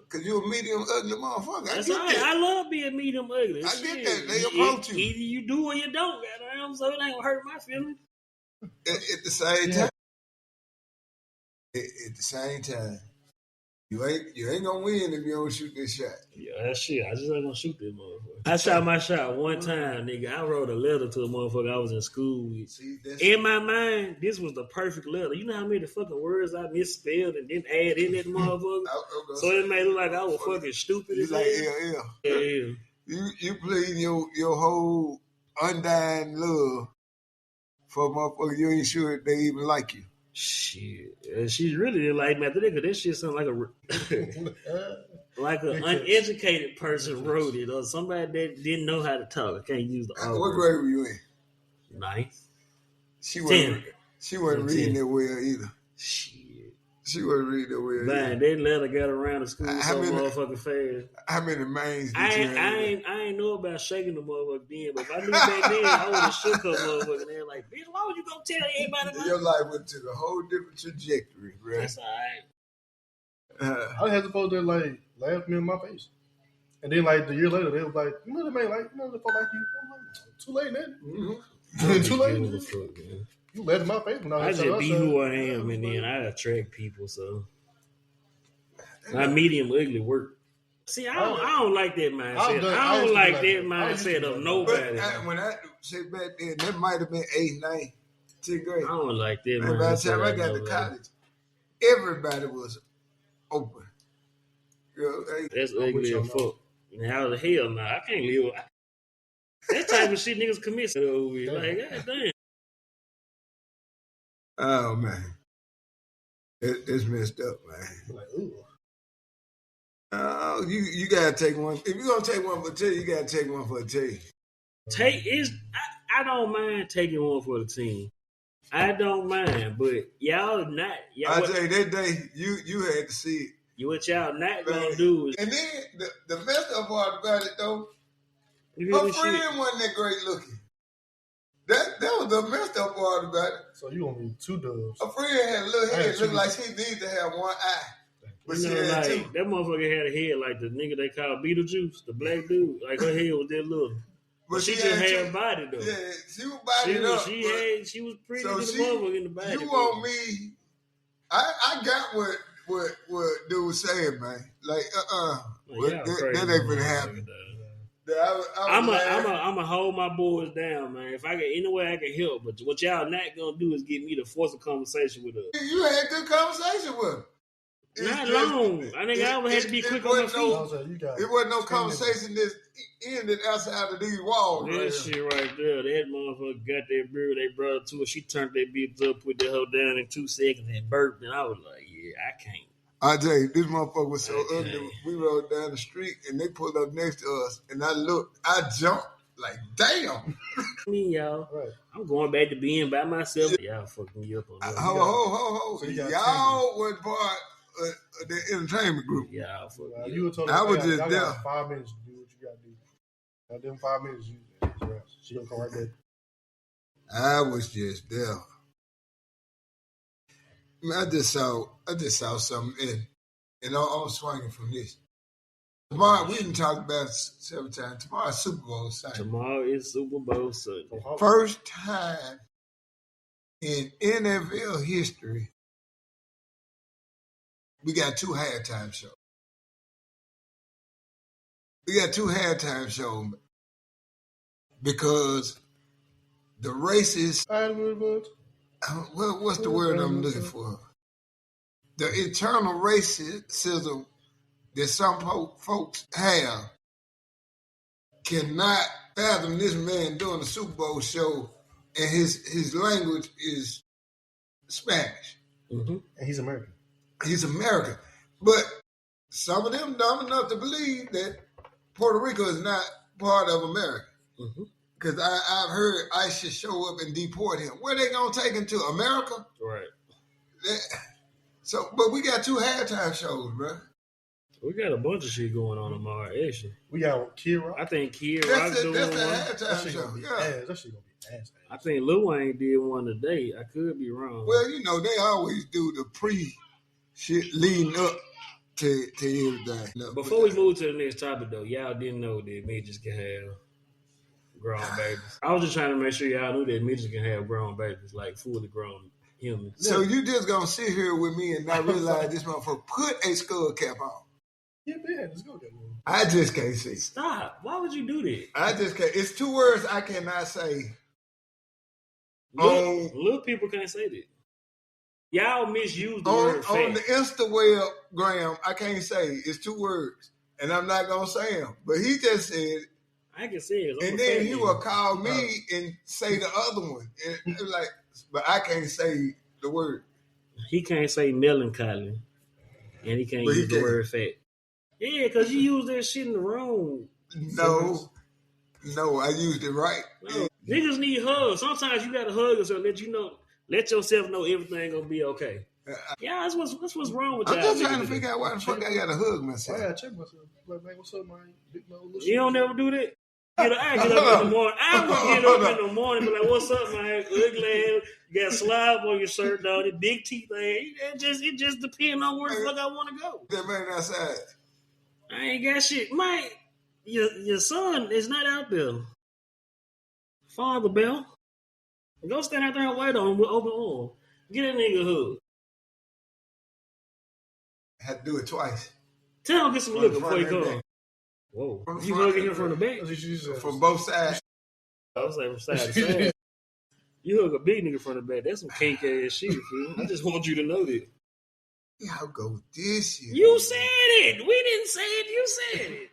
Cause you a medium ugly motherfucker. That's all right. I love being medium ugly. I get that. They approach you. Either you do or you don't, goddamn. So it ain't gonna hurt my feelings. At the same time. At the same time. You ain't gonna win if you don't shoot this shot. Yeah, that shit. I just ain't gonna shoot this motherfucker. I shot my shot one time, nigga. I wrote a letter to a motherfucker I was in school with. See, in my mind, this was the perfect letter. You know how many fucking words I misspelled and didn't add in that motherfucker? So it made it look like I was fucking stupid. You like LL. Yeah. You plead your whole undying love for a motherfucker you ain't sure they even like you. Shit, she really didn't like me after that because that shit sounded like an uneducated person wrote it or somebody that didn't know how to talk. I can't use the R. What grade were you in? 9th. She wasn't reading that well either. Shit. She wasn't reading that well. Man, that letter got around the school so motherfucking fast. How many mains did I ain't know about shaking the motherfucker then, but if I knew back then, I would have shook her motherfucker. And they're like, bitch, why would you go tell everybody about your life went to a whole different trajectory, bro. That's all right. I had to post that like laugh me in my face. And then like the year later, they was like, you know the man like, you know the fuck like you. I'm like, too late, man. Mm-hmm. Too late. You laughed in my face when I just be who I am, and then I attract people. So my medium ugly work. See, I don't like that mindset. I don't like that mindset of nobody. But when I say back then, that might have been 8th, 9th, 10th grade. I don't like that mindset. By the time I got to college, everybody was open. That's ugly as fuck. How the hell now? I can't live. That type of shit niggas commit over here. Like, goddamn. Oh, man. It's messed up, man. Like, ooh. Oh, you gotta take one. If you're gonna take one for the team, you gotta take one for the team. I don't mind taking one for the team. I don't mind, but y'all not. I tell you, that day you had to see it. What y'all not gonna do is. And then the messed up part about it though, her friend wasn't that great looking. That was the messed up part about it. So you gonna be 2 dubs. Her friend had a little head, looked like she needed to have one eye. But you know, like, that motherfucker had a head like the nigga they call Beetlejuice, the black dude. Like her head was that little. But she just had a body though. Yeah, she was bodied up. She was pretty so motherfucker in the body. You want me? I got what dude was saying, man. Like, that ain't gonna happen. I'm a hold my boys down, man. If I can, any way I can help, but what y'all not gonna do is get me to force a conversation with her. You had good conversation with her. Not long. I think I would have to be quick on my feet. It wasn't no conversation that ended outside of these walls. That shit right there. That motherfucker got that beer they brought to her. She turned that bitch up, put that hoe down in 2 seconds and burped. And I was like, yeah, I can't. I tell you, this motherfucker was so ugly. We rode down the street and they pulled up next to us. And I looked, I jumped. Like, damn. Me, y'all. Right. I'm going back to being by myself. Y'all fucking me up on that. Ho. So y'all wasn't part of the entertainment group. Yeah, you were told I was just there. 5 minutes to do what you got to do. Now, them 5 minutes, she gonna come right back. I was just there. I mean, I just saw something, and I'm swinging from this. Tomorrow, we didn't talk about it several times. Tomorrow's Super Bowl Sunday. Tomorrow is Super Bowl Sunday. First time in NFL history, we got 2 halftime shows. Because the races. What's the word I'm looking for? The internal racism that some folks have cannot fathom this man doing a Super Bowl show, and his language is Spanish. Mm-hmm. And he's American. He's American. But some of them dumb enough to believe that Puerto Rico is not part of America. Because I've heard ICE should show up and deport him. Where they going to take him to? America? Right. But we got 2 halftime shows, bro. We got a bunch of shit going on tomorrow, actually. We got Kid Rock. I think Kid Rock's doing one. That's the halftime show. That shit gonna be ass. I think Lil Wayne did one today. I could be wrong. Well, you know, they always do the pre-shit leading up to everything. No, before we move to the next topic, though, y'all didn't know that midgets can have grown babies. I was just trying to make sure y'all knew that midgets can have grown babies, like fully grown humans. So you just gonna sit here with me and not realize this motherfucker put a skull cap on? Yeah, man, let's go get one. I just can't see. Stop. Why would you do that? I just can't. It's 2 words I cannot say. Little people can't say that. Y'all misuse the word fat. On the Instagram, I can't say. It's 2 words. And I'm not going to say them. But he just said. I can say it. And then he will call me and say the other one. And but I can't say the word. He can't say melancholy. And he can't use the word fat. Yeah, because you use that shit in the wrong. No, I used it right. No. Niggas need hugs. Sometimes you got to hug yourself, let yourself know everything gonna be okay. Yeah, that's what's wrong with y'all. I'm just trying to figure out why the fuck I got to hug myself. I got to check myself. Like, man, what's up, man? Big nose. You don't never do that? I get up in the morning. I would get up in the morning and be like, what's up, man? Ugly ass. You got slob on your shirt, dog. The big teeth. It just depends on where the fuck I want to go. That man outside. I ain't got shit. Man, your son is not out there. Father Bell. Go stand out there and wait on him with open arms. Get that nigga a hug. I had to do it twice. Tell him get some liquor before you come. Whoa. You hugging him from the back? From both sides. I was like from side to side. You hug a big nigga from the back. That's some kink ass shit, fool. I just want you to know that. Yeah, I'll go with this shit. You said it. We didn't say it. You said it.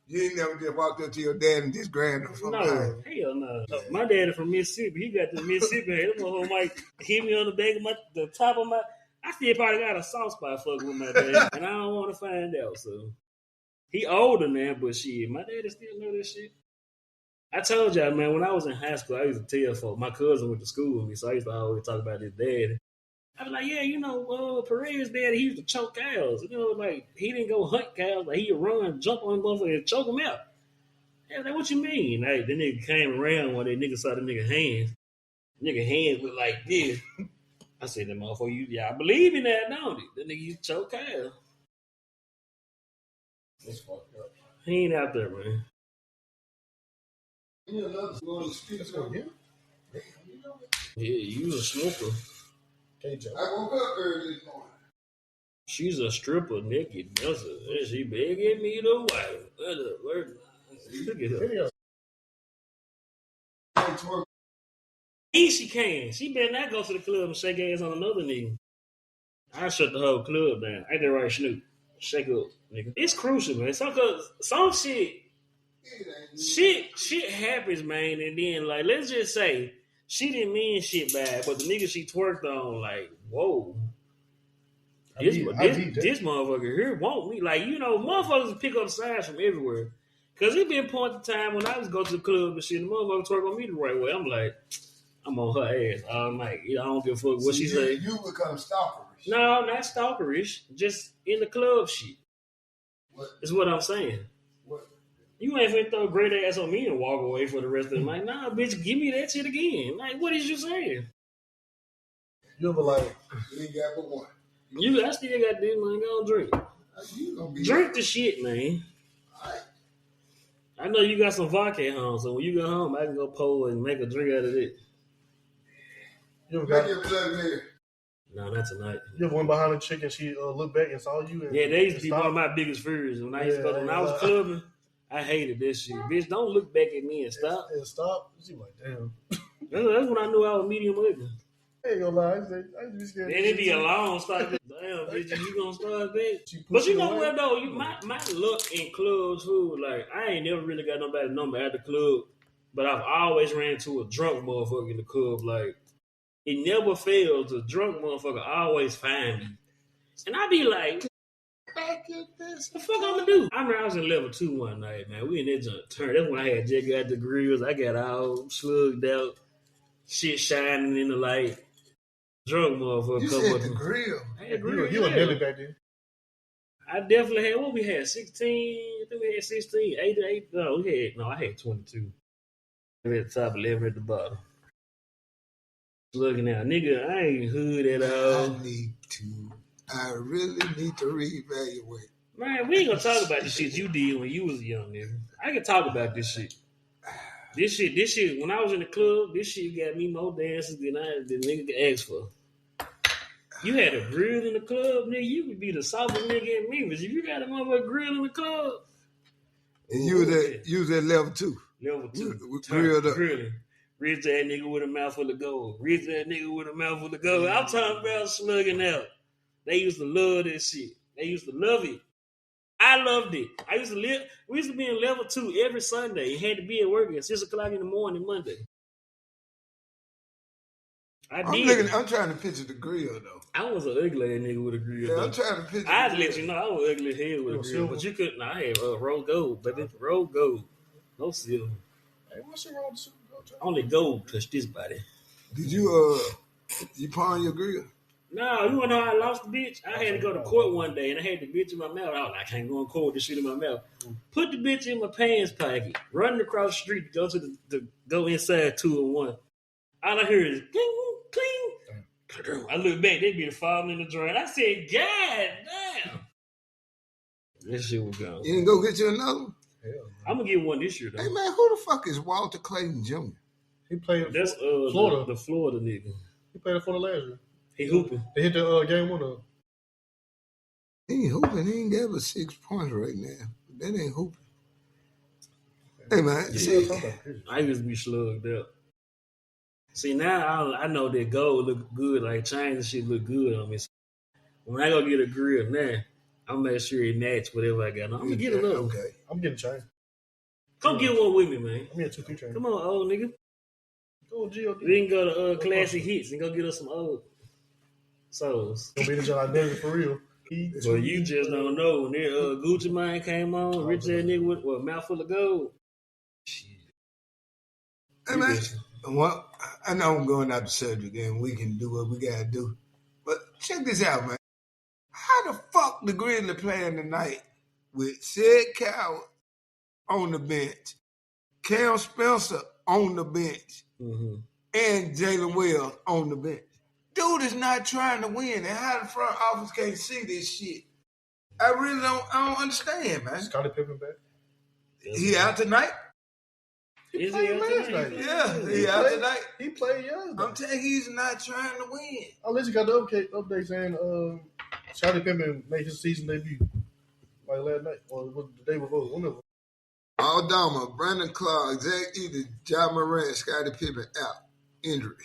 You ain't never just walked up to your dad and just grabbed him from behind. Hell no. Yeah. My daddy from Mississippi. He got the Mississippi head. That motherfucker might hit me on the back of the top of my. I still probably got a soft spot fucking with my dad, and I don't want to find out. So he older now, but shit, my daddy still know that shit. I told y'all, man, when I was in high school, I used to tell folks, my cousin went to school with me, so I used to always talk about his daddy. I was like, yeah, Perez's daddy, he used to choke cows. Like, he didn't go hunt cows. Like, he'd run, jump on motherfucker, and choke them out. I was like, what you mean? Like, the nigga came around one day, nigga saw the nigga hands. Nigga hands were like this. I said, that motherfucker, y'all believe in that, don't it? The nigga used to choke cows. That's fucked up. He ain't out there, man. Yeah, you a smoker. I woke up early this morning. She's a stripper naked. And she begging me to wife. Look at her. She can. She better not go to the club and shake ass on another nigga. I shut the whole club down. Ain't that right, Snoop? Shake up, nigga. It's crucial, man. Some shit happens, man, and then like let's just say she didn't mean shit bad, but the nigga she twerked on, like, whoa. This motherfucker here want me. Like, motherfuckers pick up signs from everywhere. Cause it been point in time when I was go to the club and shit, the motherfucker twerk on me the right way. I'm like, I'm on her ass all night. I don't give a fuck what she say. You become stalkerish. No, not stalkerish. Just in the club shit. What? That's what I'm saying. What? You ain't finna throw a great ass on me and walk away for the rest of the night. Nah, bitch, give me that shit again. Like, what is you saying? You ever like... You ain't got but one. I still got this, man. Go drink. Drink the shit, man. All right. I know you got some vodka at home, so when you go home, I can go pour and make a drink out of it. You ever got... No, not tonight. You ever went behind a chick and she looked back and saw you? And, they used to be one of my biggest fears. When I was clubbing, I hated this shit. Bitch, don't look back at me and stop. And stop? She like, damn. That's when I knew I was medium ugly. I ain't gonna lie. I used to be scared. Then it be a long start. Damn, bitch, you gonna start that? But you know what, though? My luck in clubs, too, like, I ain't never really got nobody's number at the club, but I've always ran into a drunk motherfucker in the club, like, it never fails. A drunk motherfucker always find me. And I be like, what the fuck I'm gonna do? I remember I was in level 2 one night, man. We in that junk turn. That's when I had just got the grills. I got all slugged out, shit shining in the light. Drunk motherfucker. You said the grill. I had grill. You were Billy back then. I definitely had, what we had, 16? I think we had 16. 8. I had 22. At the top, 11 at the bottom. Looking at nigga, I ain't hood at all. I really need to reevaluate. Man, we ain't gonna talk about the shit you did when you was a young nigga. I can talk about this shit. This shit, when I was in the club, this shit got me more dances than nigga could ask for. You had a grill in the club, nigga, you would be the softest nigga in me. But if you got a motherfucker grill in the club. And you was at level 2. Level 2. We grilled up. Grilling. Rich that nigga with a mouthful of gold. I'm talking about slugging out. They used to love that shit. They used to love it. I loved it. We used to be in level 2 every Sunday. You had to be at work at 6 o'clock in the morning Monday. I'm trying to picture the grill though. I was an ugly ass nigga with a grill. Yeah, I'm trying to picture. I'd let you know I was ugly as hell with a grill, but you couldn't. I had rose gold, baby. Rose gold, no silver. Hey, what's your rose gold? Only gold touched this body. Did you pawn your grill? No, you wanna know how I lost the bitch? I had to go to court one day and I had the bitch in my mouth. I was like, I can't go in court with this shit in my mouth. Put the bitch in my pants pocket, running across the street to go to go inside 201. All I hear is cling, cling. I look back, they be falling in the joint. I said, God damn. This shit was gone. You didn't go get you another one? I'm gonna get one this year though. Hey man, who the fuck is Walter Clayton Jr.? He played That's Florida. The Florida nigga. He played it for the last year. He hooping. They hit the game winner. He ain't hooping. He ain't got but 6 points right now. That ain't hooping. Hey, man. I used to be slugged up. See, now I know that gold look good. Like, chains and shit look good on me. So when I go get a grill now, I'm make sure it match whatever I got. I'm going to get a little. Okay. I'm getting a chain. Come get one with me, man. I'm getting 2 chains. Come on, old nigga. Go G.O.D. We can go to Classic Hits and go get us some old souls. Gonna be the John Denver for real. Well, you just don't know. When that Gucci Mane came on, rich ass nigga with a mouthful of gold. Shit. Hey, man. Well, I know I'm going out the subject and we can do what we got to do. But check this out, man. How the fuck the Grizzlies playing tonight with Sid Coward on the bench, Cam Spencer on the bench, and Jalen Wells on the bench? Dude is not trying to win, and how the front office can't see this shit? I don't understand, man. Scottie Pippen back. He out tonight? He played last night. Yeah, he out tonight. He played yesterday. I'm telling you, he's not trying to win. Unless you got the update saying Scottie Pippen made his season debut like last night or the day before, whenever. Aldama, Brandon Clark, Zach Edey, Ja Morant, Scottie Pippen out. Injury.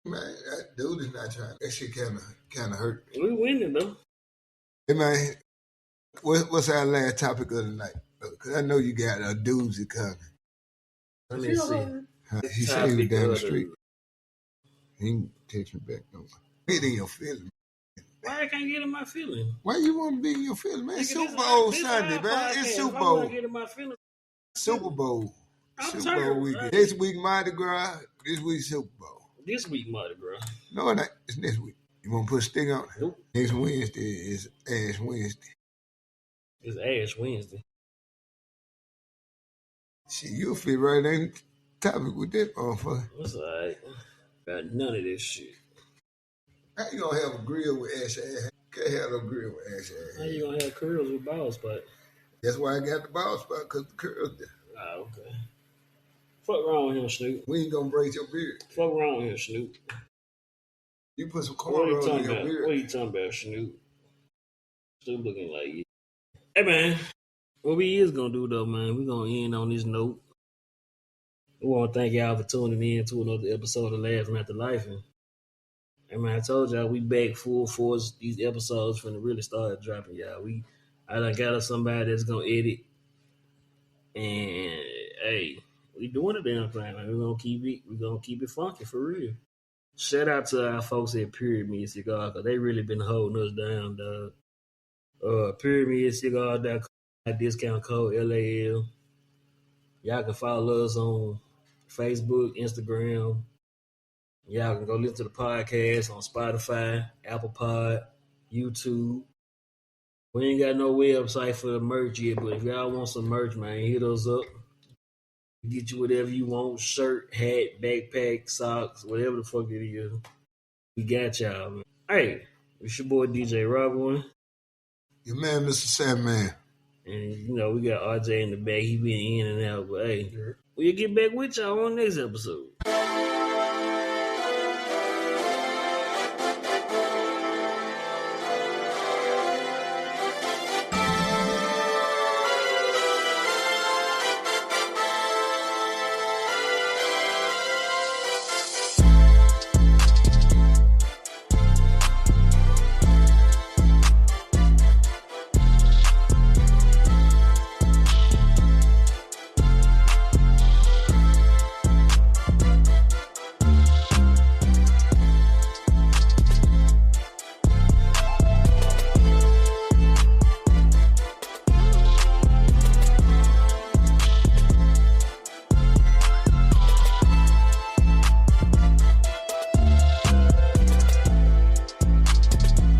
Man, that dude is not trying. That shit kind of hurt. We winning though. Hey man, what's our last topic of the night? Because I know you got a doozy coming. Let me see. He said he was down the street. He ain't text me back no more. Get in your feelings. Why I can't get in my feelings? Why you want to be in your feelings, man? It's Super Bowl Sunday, man. It's Super Bowl. Get in my feelings. Super Bowl. Super Bowl weekend. This week Mardi Gras. This week Super Bowl. This week Mardi Gras. No, it's next week. You want to put a stick on it? Nope. Next Wednesday is Ash Wednesday. It's Ash Wednesday. Shit, you'll fit right in the topic with that motherfucker. That's all right. Got none of this shit. How you gonna have a grill with Ash Ash? Can't have no grill with Ash Ash. How you gonna have curls with ball spot? That's why I got the ball spot, because the curls there. Oh, okay. Fuck wrong with him, Snoop. We ain't gonna braid your beard. Fuck wrong with him, Snoop. You put some cornrows in your beard. What are you talking about, Snoop? Snoop looking like you. Hey, man. What we is gonna do, though, man, we gonna end on this note. We want to thank y'all for tuning in to another episode of Laughing at the Life. And man, I told y'all we back full force. These episodes finna really start dropping, y'all. I done got us somebody that's gonna edit. And hey, we doing the damn thing. Like, we're gonna keep it funky for real. Shout out to our folks at Pyramid Cigar, cause they really been holding us down, dog. Pyramid Cigar.com, discount code LAL. Y'all can follow us on Facebook, Instagram. Y'all can go listen to the podcast on Spotify, Apple Pod, YouTube. We ain't got no website for the merch yet, but if y'all want some merch, man, hit us up. Get you whatever you want, shirt, hat, backpack, socks, whatever the fuck it is. We got y'all, man. Hey, it's your boy DJ Robin. Your man, Mr. Sandman. And, you know, we got RJ in the back. He been in and out, but hey, we'll get back with y'all on the next episode.